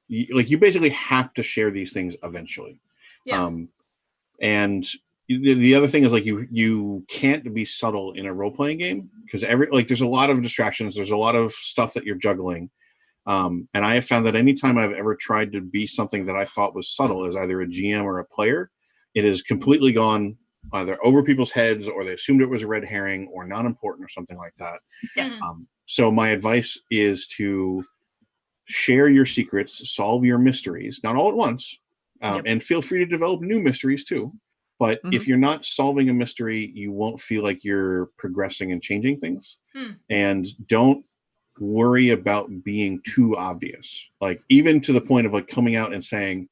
[SPEAKER 3] you basically have to share these things eventually.
[SPEAKER 2] yeah.
[SPEAKER 3] And the other thing is like you can't be subtle in a role-playing game because there's a lot of distractions, there's a lot of stuff that you're juggling, and I have found that anytime I've ever tried to be something that I thought was subtle as either a GM or a player, it has completely gone either over people's heads, or they assumed it was a red herring or not important or something like that. So my advice is to share your secrets, solve your mysteries, not all at once, and feel free to develop new mysteries too. But if you're not solving a mystery, you won't feel like you're progressing and changing things. And don't worry about being too obvious. Like, even to the point of like coming out and saying,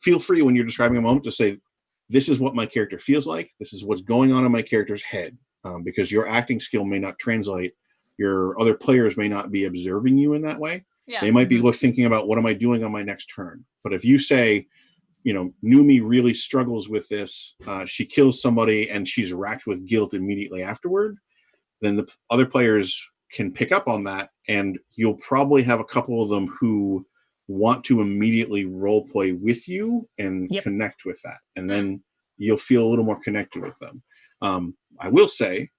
[SPEAKER 3] feel free when you're describing a moment to say, this is what my character feels like. This is what's going on in my character's head. Because your acting skill may not translate. Your other players may not be observing you in that way.
[SPEAKER 2] Yeah.
[SPEAKER 3] They might be thinking about, what am I doing on my next turn? But if you say, Numi really struggles with this, she kills somebody and she's racked with guilt immediately afterward, then the other players can pick up on that, and you'll probably have a couple of them who want to immediately role play with you and connect with that. And then you'll feel a little more connected with them. I will say,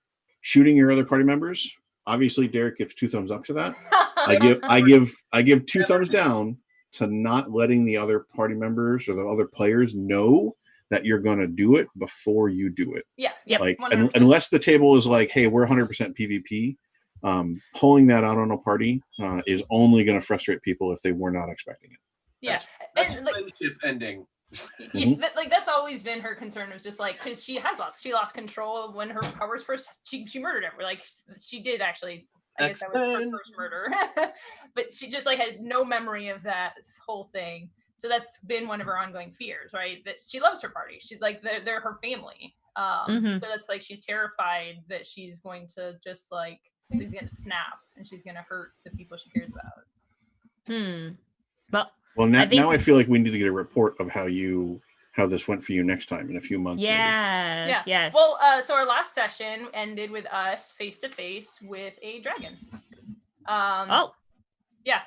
[SPEAKER 3] shooting your other party members, obviously Derek gives 2 thumbs up to that. I give 2 thumbs down to not letting the other party members or the other players know that you're going to do it before you do it.
[SPEAKER 2] Yeah.
[SPEAKER 3] Like, unless the table is like, hey, we're 100% PvP, pulling that out on a party is only going to frustrate people if they were not expecting it.
[SPEAKER 2] Yeah.
[SPEAKER 4] That's friendship ending.
[SPEAKER 2] That's always been her concern, was just like, because she lost control when her powers first, she murdered him. Like, she did actually, I guess that was her first murder. But she just like had no memory of that whole thing. So that's been one of her ongoing fears, right? That she loves her party. She's like, they're her family. So that's like, she's terrified that she's going to just like, she's going to snap and she's going to hurt the people she cares about.
[SPEAKER 3] Well, now I feel like we need to get a report of how this went for you next time in a few months.
[SPEAKER 2] Yes. Well, so our last session ended with us face to face with a dragon. Yeah.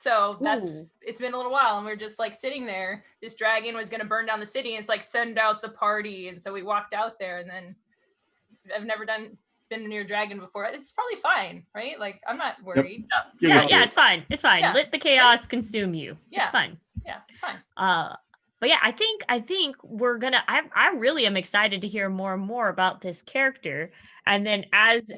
[SPEAKER 2] So it's been a little while, and we're just like sitting there. This dragon was going to burn down the city, and it's like, send out the party. And so we walked out there, and then I've never been near a dragon before. It's probably fine, right? Like, I'm not worried.
[SPEAKER 1] Yeah, it's fine. It's fine.
[SPEAKER 2] Yeah.
[SPEAKER 1] Let the chaos consume you.
[SPEAKER 2] Yeah.
[SPEAKER 1] It's fine.
[SPEAKER 2] Yeah, it's fine.
[SPEAKER 1] But yeah, I think we're gonna. I really am excited to hear more and more about this character. And then as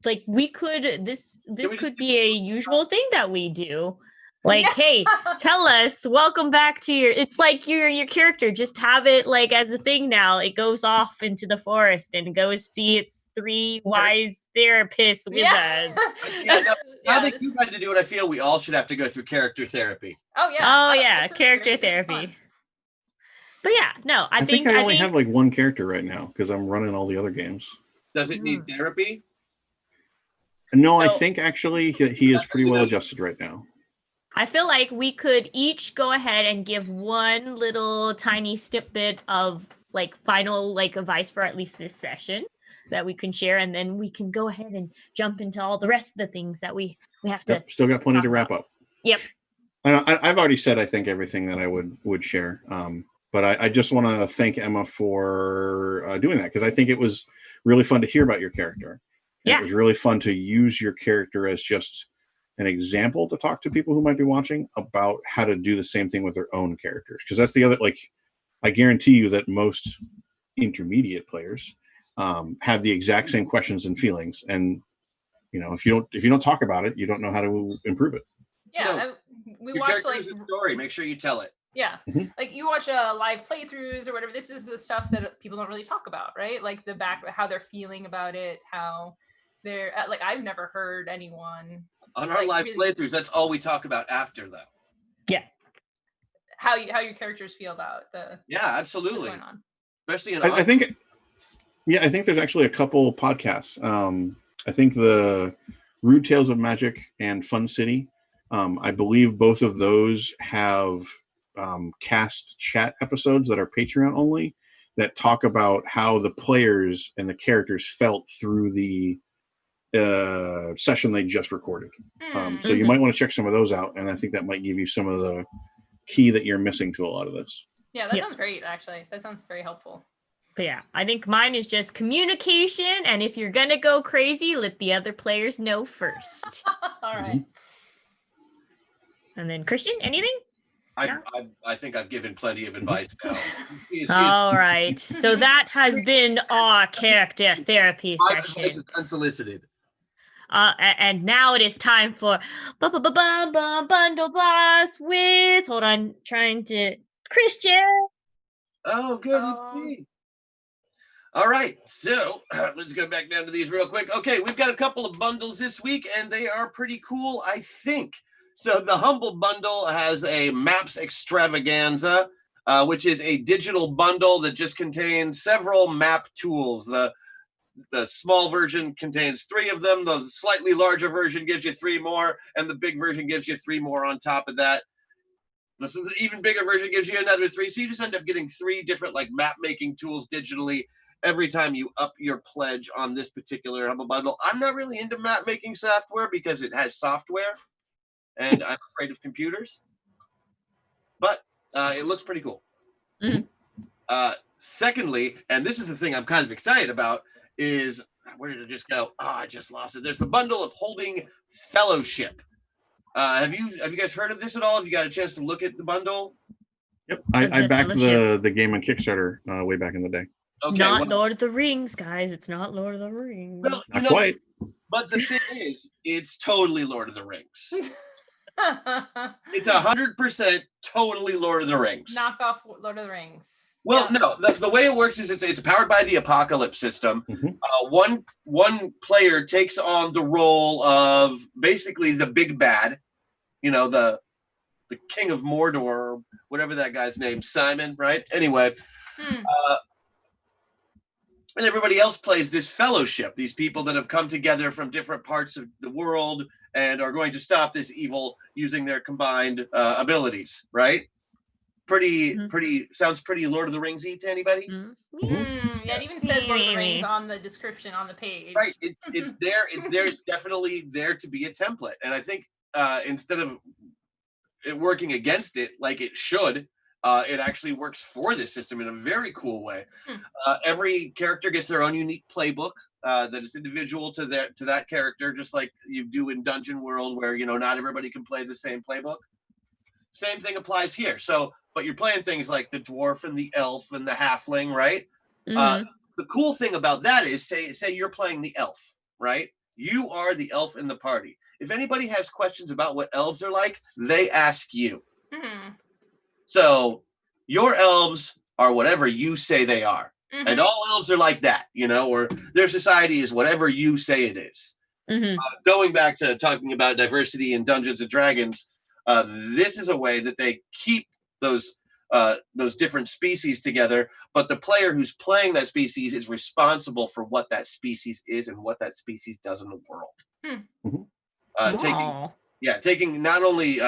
[SPEAKER 1] like we could, this could be a usual thing that we do. Like, hey, tell us, welcome back to it's like your character, just have it like as a thing now. It goes off into the forest and goes see its 3 wise therapist wizards.
[SPEAKER 4] Now that you've had to do it, I feel we all should have to go through character therapy.
[SPEAKER 2] Oh yeah.
[SPEAKER 1] Character therapy. But yeah, no,
[SPEAKER 3] I think I only have like 1 character right now because I'm running all the other games.
[SPEAKER 4] Does it need therapy?
[SPEAKER 3] No, I think actually he is pretty well adjusted right now.
[SPEAKER 1] I feel like we could each go ahead and give 1 little tiny snippet of like final like advice for at least this session that we can share, and then we can go ahead and jump into all the rest of the things that we have to.
[SPEAKER 3] Still got plenty to wrap up.
[SPEAKER 1] Yep.
[SPEAKER 3] I've already said I think everything that I would share. But I just want to thank Emma for doing that, because I think it was really fun to hear about your character. It was really fun to use your character as just an example to talk to people who might be watching about how to do the same thing with their own characters. Because that's the other, like, I guarantee you that most intermediate players have the exact same questions and feelings. And, if you don't talk about it, you don't know how to improve it.
[SPEAKER 2] Yeah. We watched like
[SPEAKER 4] a story. Make sure you tell it.
[SPEAKER 2] Yeah. Like you watch live playthroughs or whatever. This is the stuff that people don't really talk about, right? Like how they're feeling about it, how they're like, I've never heard anyone
[SPEAKER 4] on our live playthroughs. That's all we talk about after though.
[SPEAKER 1] Yeah.
[SPEAKER 2] How your characters feel about
[SPEAKER 4] absolutely.
[SPEAKER 2] What's going on.
[SPEAKER 4] Especially in
[SPEAKER 3] I think there's actually a couple podcasts. I think the Rude Tales of Magic and Fun City, I believe both of those have cast chat episodes that are Patreon only that talk about how the players and the characters felt through the session they just recorded. So you might want to check some of those out, and I think that might give you some of the key that you're missing to a lot of this.
[SPEAKER 2] Yeah, that sounds great, actually. That sounds very helpful.
[SPEAKER 1] But yeah, I think mine is just communication, and if you're gonna go crazy, let the other players know first.
[SPEAKER 2] All right.
[SPEAKER 1] And then Christian, anything?
[SPEAKER 4] I think I've given plenty of advice now.
[SPEAKER 1] All right. So that has been our character therapy session.
[SPEAKER 4] Unsolicited.
[SPEAKER 1] And now it is time for Bundle Blast with, hold on, trying to, Christian.
[SPEAKER 4] Oh, good. It's me. All right, so let's go back down to these real quick. Okay, we've got a couple of bundles this week, and they are pretty cool, I think. So the Humble Bundle has a Maps Extravaganza, which is a digital bundle that just contains several map tools. The small version contains 3 of them. The slightly larger version gives you 3 more, and the big version gives you 3 more on top of that. The even bigger version gives you another 3. So you just end up getting 3 different like map making tools digitally every time you up your pledge on this particular Humble Bundle. I'm not really into map making software because it has software, and I'm afraid of computers. But it looks pretty cool.
[SPEAKER 1] Mm-hmm.
[SPEAKER 4] Secondly, and this is the thing I'm kind of excited about, is where did it just go? Oh, I just lost it. There's the bundle of Holding Fellowship. Have you guys heard of this at all? Have you got a chance to look at the bundle?
[SPEAKER 3] Yep, I backed the game on Kickstarter way back in the day.
[SPEAKER 4] Okay,
[SPEAKER 1] not Lord of the Rings, guys. It's not Lord of the Rings.
[SPEAKER 4] Well,
[SPEAKER 3] Not quite.
[SPEAKER 4] But the thing is, it's totally Lord of the Rings. It's 100% totally Lord of the Rings.
[SPEAKER 2] Knock off Lord of the Rings.
[SPEAKER 4] Well, no, the way it works is it's powered by the Apocalypse system.
[SPEAKER 3] Mm-hmm.
[SPEAKER 4] One player takes on the role of basically the big bad, the King of Mordor, or whatever that guy's name, Simon, right? Anyway, and everybody else plays this fellowship, these people that have come together from different parts of the world and are going to stop this evil using their combined abilities, right? Sounds pretty Lord of the Rings-y to anybody?
[SPEAKER 2] Yeah, it even says Lord of the Rings on the description on the page.
[SPEAKER 4] Right, it's there, it's definitely there to be a template. And I think instead of it working against it like it should, it actually works for this system in a very cool way. Every character gets their own unique playbook that is individual to that character, just like you do in Dungeon World, where not everybody can play the same playbook. Same thing applies here. So, but you're playing things like the dwarf and the elf and the halfling, right?
[SPEAKER 1] Mm-hmm.
[SPEAKER 4] The cool thing about that is, say you're playing the elf, right? You are the elf in the party. If anybody has questions about what elves are like, they ask you. So your elves are whatever you say they are. And all elves are like that, or their society is whatever you say it is. Going back to talking about diversity in Dungeons and Dragons, this is a way that they keep those different species together, but the player who's playing that species is responsible for what that species is and what that species does in the world. Taking not only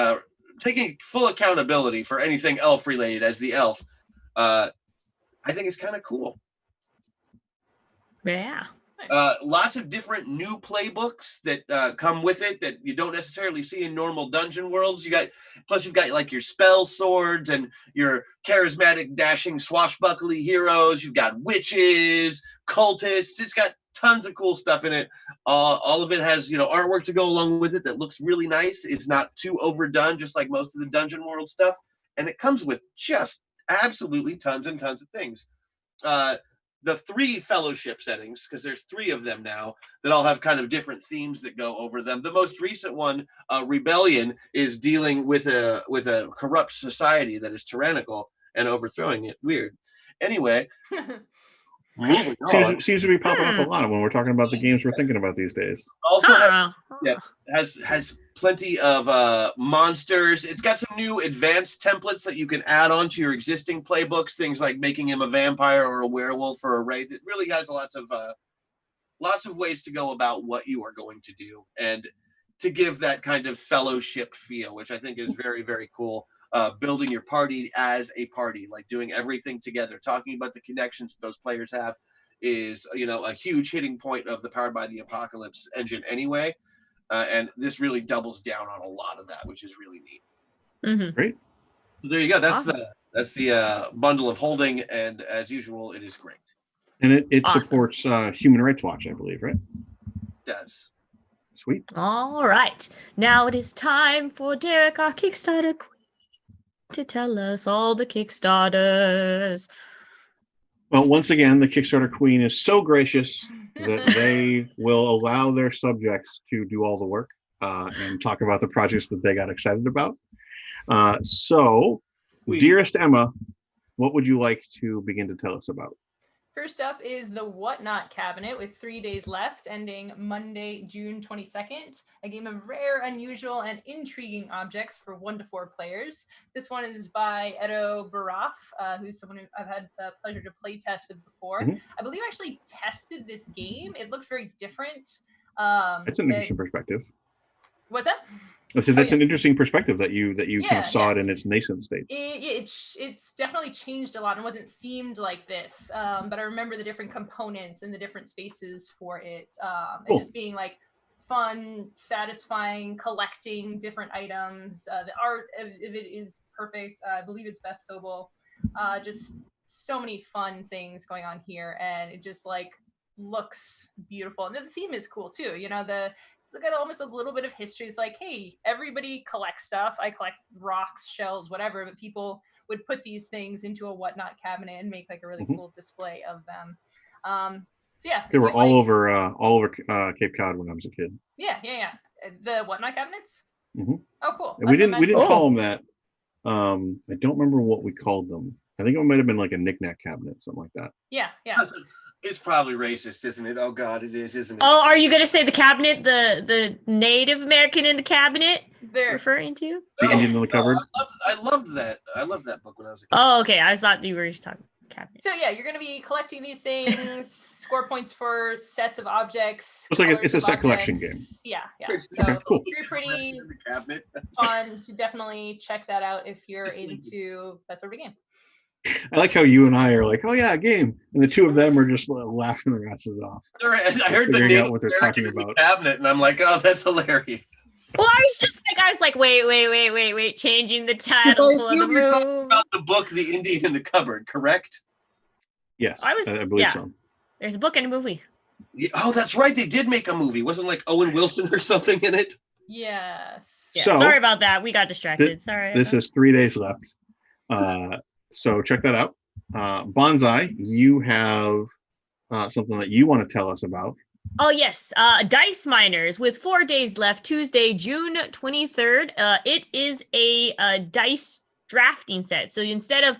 [SPEAKER 4] taking full accountability for anything elf related as the elf, I think it's kind of cool.
[SPEAKER 1] Yeah.
[SPEAKER 4] Lots of different new playbooks that come with it that you don't necessarily see in normal dungeon worlds. You've got like your spell swords and your charismatic, dashing, swashbuckly heroes. You've got witches, cultists. It's got tons of cool stuff in it. All of it has artwork to go along with it that looks really nice. It's not too overdone, just like most of the Dungeon World stuff. And it comes with just absolutely tons and tons of things. The 3 fellowship settings, because there's 3 of them now that all have kind of different themes that go over them. The most recent one, Rebellion, is dealing with a corrupt society that is tyrannical and overthrowing it. Weird. Anyway, moving on.
[SPEAKER 3] Seems to be popping up a lot when we're talking about the games we're thinking about these days.
[SPEAKER 4] Also, has plenty of monsters. It's got some new advanced templates that you can add on to your existing playbooks. Things like making him a vampire or a werewolf or a wraith. It really has lots of ways to go about what you are going to do and to give that kind of fellowship feel, which I think is very, very cool. Building your party as a party, like doing everything together, talking about the connections those players have is, a huge hitting point of the Powered by the Apocalypse engine anyway. And this really doubles down on a lot of that, which is really neat.
[SPEAKER 3] Great.
[SPEAKER 4] So there you go. That's the bundle of Holding, and as usual, it is great.
[SPEAKER 3] And it supports Human Rights Watch, I believe, right?
[SPEAKER 4] It does.
[SPEAKER 3] Sweet.
[SPEAKER 1] All right. Now it is time for Derek, our Kickstarter queen, to tell us all the Kickstarters.
[SPEAKER 3] Well, once again, the Kickstarter queen is so gracious that they will allow their subjects to do all the work and talk about the projects that they got excited about. So, Dearest Emma, what would you like to begin to tell us about?
[SPEAKER 2] First up is the Whatnot Cabinet with 3 days left, ending Monday, June 22nd. A game of rare, unusual, and intriguing objects for 1 to 4 players. This one is by Edo Baraf, who's someone who I've had the pleasure to play test with before. I believe I actually tested this game. It looked very different.
[SPEAKER 3] It's an interesting perspective.
[SPEAKER 2] What's that?
[SPEAKER 3] I said that's an interesting perspective that you kind of saw it in its nascent state.
[SPEAKER 2] It's definitely changed a lot and wasn't themed like this. But I remember the different components and the different spaces for it. And just being like fun, satisfying, collecting different items. The art of it is perfect. I believe it's Beth Sobel. Just so many fun things going on here, and it just like looks beautiful. And the theme is cool too. You know, it's got almost a little bit of history. It's like, hey, everybody collects stuff. I collect rocks, shells, whatever, but people would put these things into a Whatnot cabinet and make like a really cool display of them. So yeah,
[SPEAKER 3] they were all over Cape Cod when I was a kid.
[SPEAKER 2] Yeah. The Whatnot cabinets. Oh, cool.
[SPEAKER 3] And we didn't call them that. I don't remember what we called them. I think it might have been like a knickknack cabinet, something like that.
[SPEAKER 2] Yeah.
[SPEAKER 4] It's probably racist, isn't it? Oh God, it is, isn't it?
[SPEAKER 1] Oh, are you gonna say the cabinet, the Native American in the cabinet they're referring to?
[SPEAKER 3] The Indian in the cupboard.
[SPEAKER 4] I loved that. I loved that book when I was a kid.
[SPEAKER 1] Oh, okay. I thought you were talking cabinet.
[SPEAKER 2] So yeah, you're gonna be collecting these things, score points for sets of objects.
[SPEAKER 3] It's a set collection game.
[SPEAKER 2] Yeah.
[SPEAKER 3] Okay, cool.
[SPEAKER 2] Pretty fun. You should definitely check that out if you're into that sort of game.
[SPEAKER 3] I like how you and I are like, oh yeah, a game, and the two of them are just laughing their asses off.
[SPEAKER 4] I heard the name what they're talking about. Cabinet, and I'm like, oh, that's hilarious.
[SPEAKER 1] Well, I was like, wait, changing the title for the
[SPEAKER 4] you're talking about the book, The Indian in the Cupboard, correct?
[SPEAKER 3] Yes, I believe so.
[SPEAKER 1] There's a book and a movie.
[SPEAKER 4] Yeah, oh, that's right. They did make a movie. Wasn't like Owen Wilson or something in it?
[SPEAKER 2] Yes.
[SPEAKER 1] Yeah, so, sorry about that. We got distracted. Sorry.
[SPEAKER 3] This is 3 days left. So check that out. Bonsai, you have something that you want to tell us about.
[SPEAKER 1] Oh, yes. Dice Miners with 4 days left, Tuesday, June 23rd. It is a dice drafting set. So instead of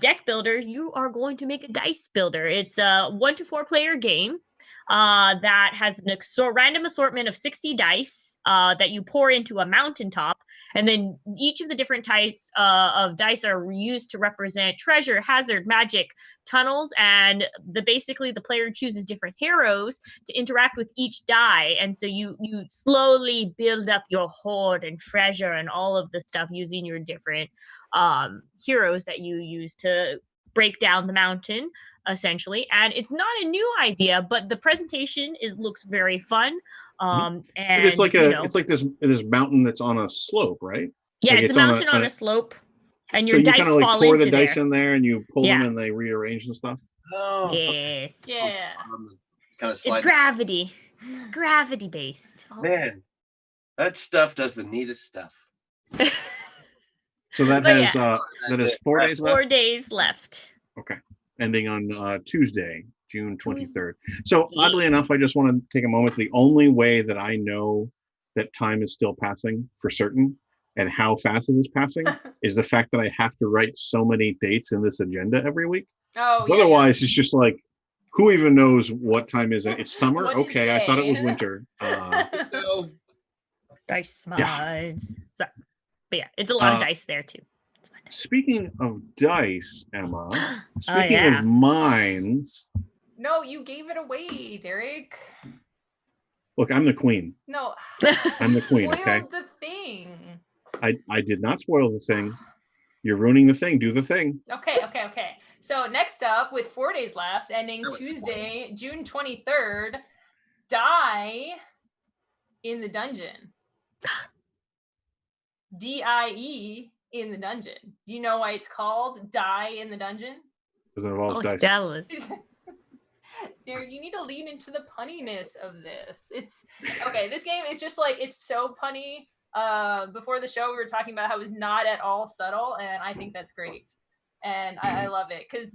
[SPEAKER 1] deck builder, you are going to make a dice builder. It's a 1 to 4 player game that has a random assortment of 60 dice that you pour into a mountaintop. And then each of the different types of dice are used to represent treasure, hazard, magic, tunnels, and basically the player chooses different heroes to interact with each die. And so you slowly build up your hoard and treasure and all of the stuff using your different heroes that you use to break down the mountain, essentially. And it's not a new idea, but the presentation looks very fun. And
[SPEAKER 3] it's like it's like this mountain that's on a slope, right?
[SPEAKER 1] Yeah,
[SPEAKER 3] like
[SPEAKER 1] it's a mountain on a slope, and your dice
[SPEAKER 3] fall
[SPEAKER 1] fall
[SPEAKER 3] pour
[SPEAKER 1] into
[SPEAKER 3] the
[SPEAKER 1] there.
[SPEAKER 3] dice in there, and you pull them and they rearrange and stuff.
[SPEAKER 4] Oh,
[SPEAKER 1] yes,
[SPEAKER 2] yeah.
[SPEAKER 4] Kind of slide.
[SPEAKER 1] It's gravity based.
[SPEAKER 4] Man, that stuff does the neatest stuff.
[SPEAKER 3] So that is 4 days left.
[SPEAKER 1] 4 days left.
[SPEAKER 3] Okay, ending on Tuesday, June 23rd. So oddly enough, I just want to take a moment. The only way that I know that time is still passing for certain and how fast it is passing is the fact that I have to write so many dates in this agenda every week.
[SPEAKER 2] Oh,
[SPEAKER 3] otherwise, it's just like, who even knows what time is it? It's summer? Okay, I thought it was winter.
[SPEAKER 1] Dice smides. So, but yeah, it's a lot of dice there too.
[SPEAKER 3] Speaking of dice, Emma, speaking of mines.
[SPEAKER 2] No, you gave it away, Derek.
[SPEAKER 3] Look, I'm the queen.
[SPEAKER 2] No,
[SPEAKER 3] I'm the queen. Okay.
[SPEAKER 2] The thing.
[SPEAKER 3] I did not spoil the thing. You're ruining the thing. Do the thing.
[SPEAKER 2] Okay. So next up, with 4 days left, ending Tuesday, June 23rd, Die in the Dungeon. DIE in the Dungeon. Do you know why it's called Die in the Dungeon?
[SPEAKER 3] Because it involves dice.
[SPEAKER 1] It's Dallas.
[SPEAKER 2] Derek, you need to lean into the punniness of this. It's okay. This game is just like, it's so punny. Before the show, we were talking about how it's not at all subtle, and I think that's great. And I love it because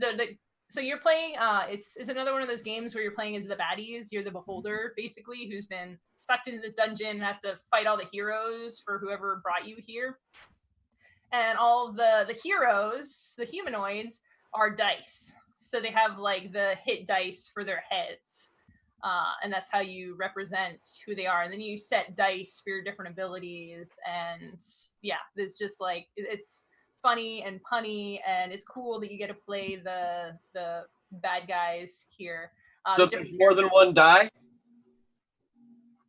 [SPEAKER 2] so you're playing. It's another one of those games where you're playing as the baddies. You're the beholder, basically, who's been sucked into this dungeon and has to fight all the heroes for whoever brought you here. And all of the heroes, the humanoids, are dice. So they have like the hit dice for their heads. And that's how you represent who they are. And then you set dice for your different abilities. And yeah, it's just like it's funny and punny, and it's cool that you get to play the bad guys here.
[SPEAKER 4] So there's more than one die?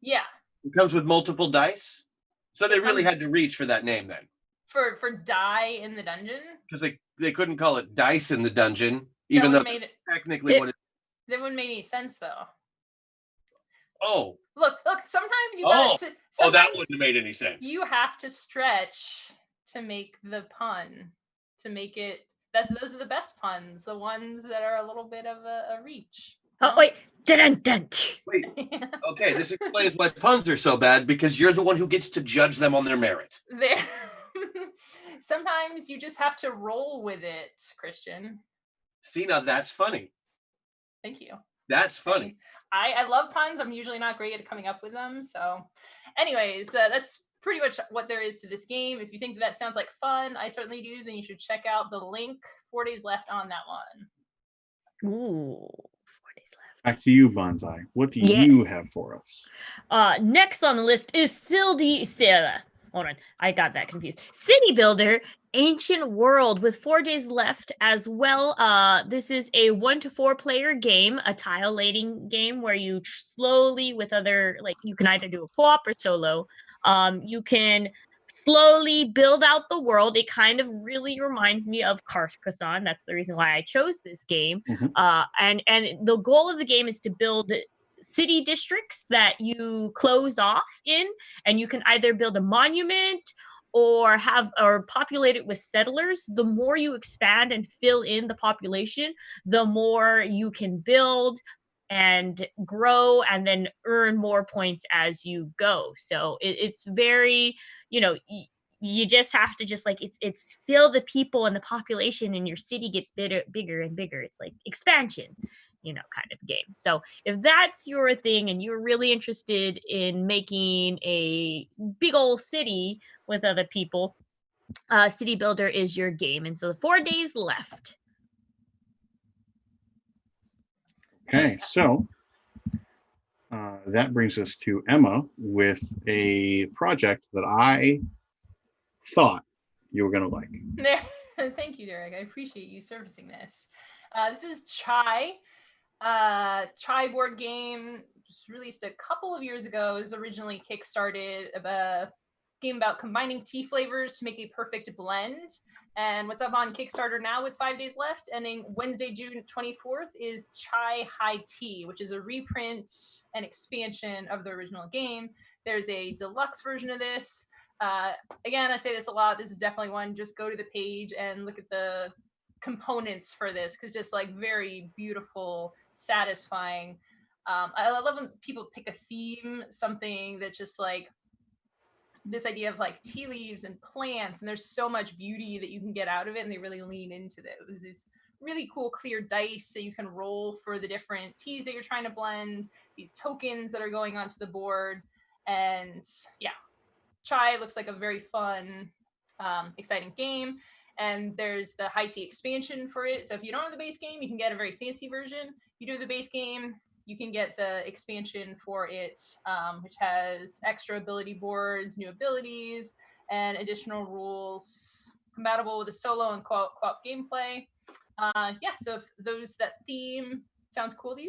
[SPEAKER 2] Yeah.
[SPEAKER 4] It comes with multiple dice? So they really had to reach for that name then.
[SPEAKER 2] For die in the dungeon?
[SPEAKER 4] Because they couldn't call it dice in the dungeon, even though it's technically what it
[SPEAKER 2] that wouldn't make any sense though.
[SPEAKER 4] Oh.
[SPEAKER 2] Look, sometimes you got to
[SPEAKER 4] that wouldn't have made any sense.
[SPEAKER 2] You have to stretch to make the pun, to make it those are the best puns, the ones that are a little bit of a reach.
[SPEAKER 1] Oh, wait. Dun-dun-dun.
[SPEAKER 4] Wait. Okay, this explains why puns are so bad, because you're the one who gets to judge them on their merit.
[SPEAKER 2] Sometimes you just have to roll with it, Christian.
[SPEAKER 4] See, now that's funny.
[SPEAKER 2] Thank you.
[SPEAKER 4] That's funny.
[SPEAKER 2] I love puns. I'm usually not great at coming up with them. So anyways, that's pretty much what there is to this game. If you think that sounds like fun, I certainly do, then you should check out the link. 4 days left on that one.
[SPEAKER 1] Ooh, 4 days left.
[SPEAKER 5] Back to you, Bonsai. What do you have for us?
[SPEAKER 1] Next on the list is hold on, I got that confused. City Builder, Ancient World, with 4 days left as well. This is a 1 to 4 player game, a tile laying game where you slowly with other, like you can either do a co-op or solo. You can slowly build out the world. It kind of really reminds me of Carcassonne. That's the reason why I chose this game. And the goal of the game is to build city districts that you close off in, and you can either build a monument or populate it with settlers. The more you expand and fill in the population, the more you can build and grow and then earn more points as you go. So it's very, you just have to it's fill the people and the population, and your city gets bigger and bigger. It's like expansion, kind of game. So if that's your thing and you're really interested in making a big old city with other people, City Builder is your game. And so the 4 days left.
[SPEAKER 5] Okay, so that brings us to Emma with a project that I thought you were going to like.
[SPEAKER 2] Thank you, Derek. I appreciate you servicing this. This is Chai. Chai board game, just released a couple of years ago. It was originally kickstarted, a game about combining tea flavors to make a perfect blend. And what's up on Kickstarter now with 5 days left, ending Wednesday, June 24th, is Chai High Tea, which is a reprint and expansion of the original game. There's a deluxe version of this. Again, I say this a lot. This is definitely one. Just go to the page and look at the components for this, because just like very beautiful, satisfying. I love when people pick a theme, something that just like this idea of like tea leaves and plants, and there's so much beauty that you can get out of it, and they really lean into it. There's these really cool clear dice that you can roll for the different teas that you're trying to blend, these tokens that are going onto the board, and yeah, Chai looks like a very fun, exciting game. And there's the high tea expansion for it. So if you don't have the base game, you can get a very fancy version. If you do the base game, you can get the expansion for it, which has extra ability boards, new abilities, and additional rules compatible with the solo and co-op gameplay. So if that theme sounds cool to you,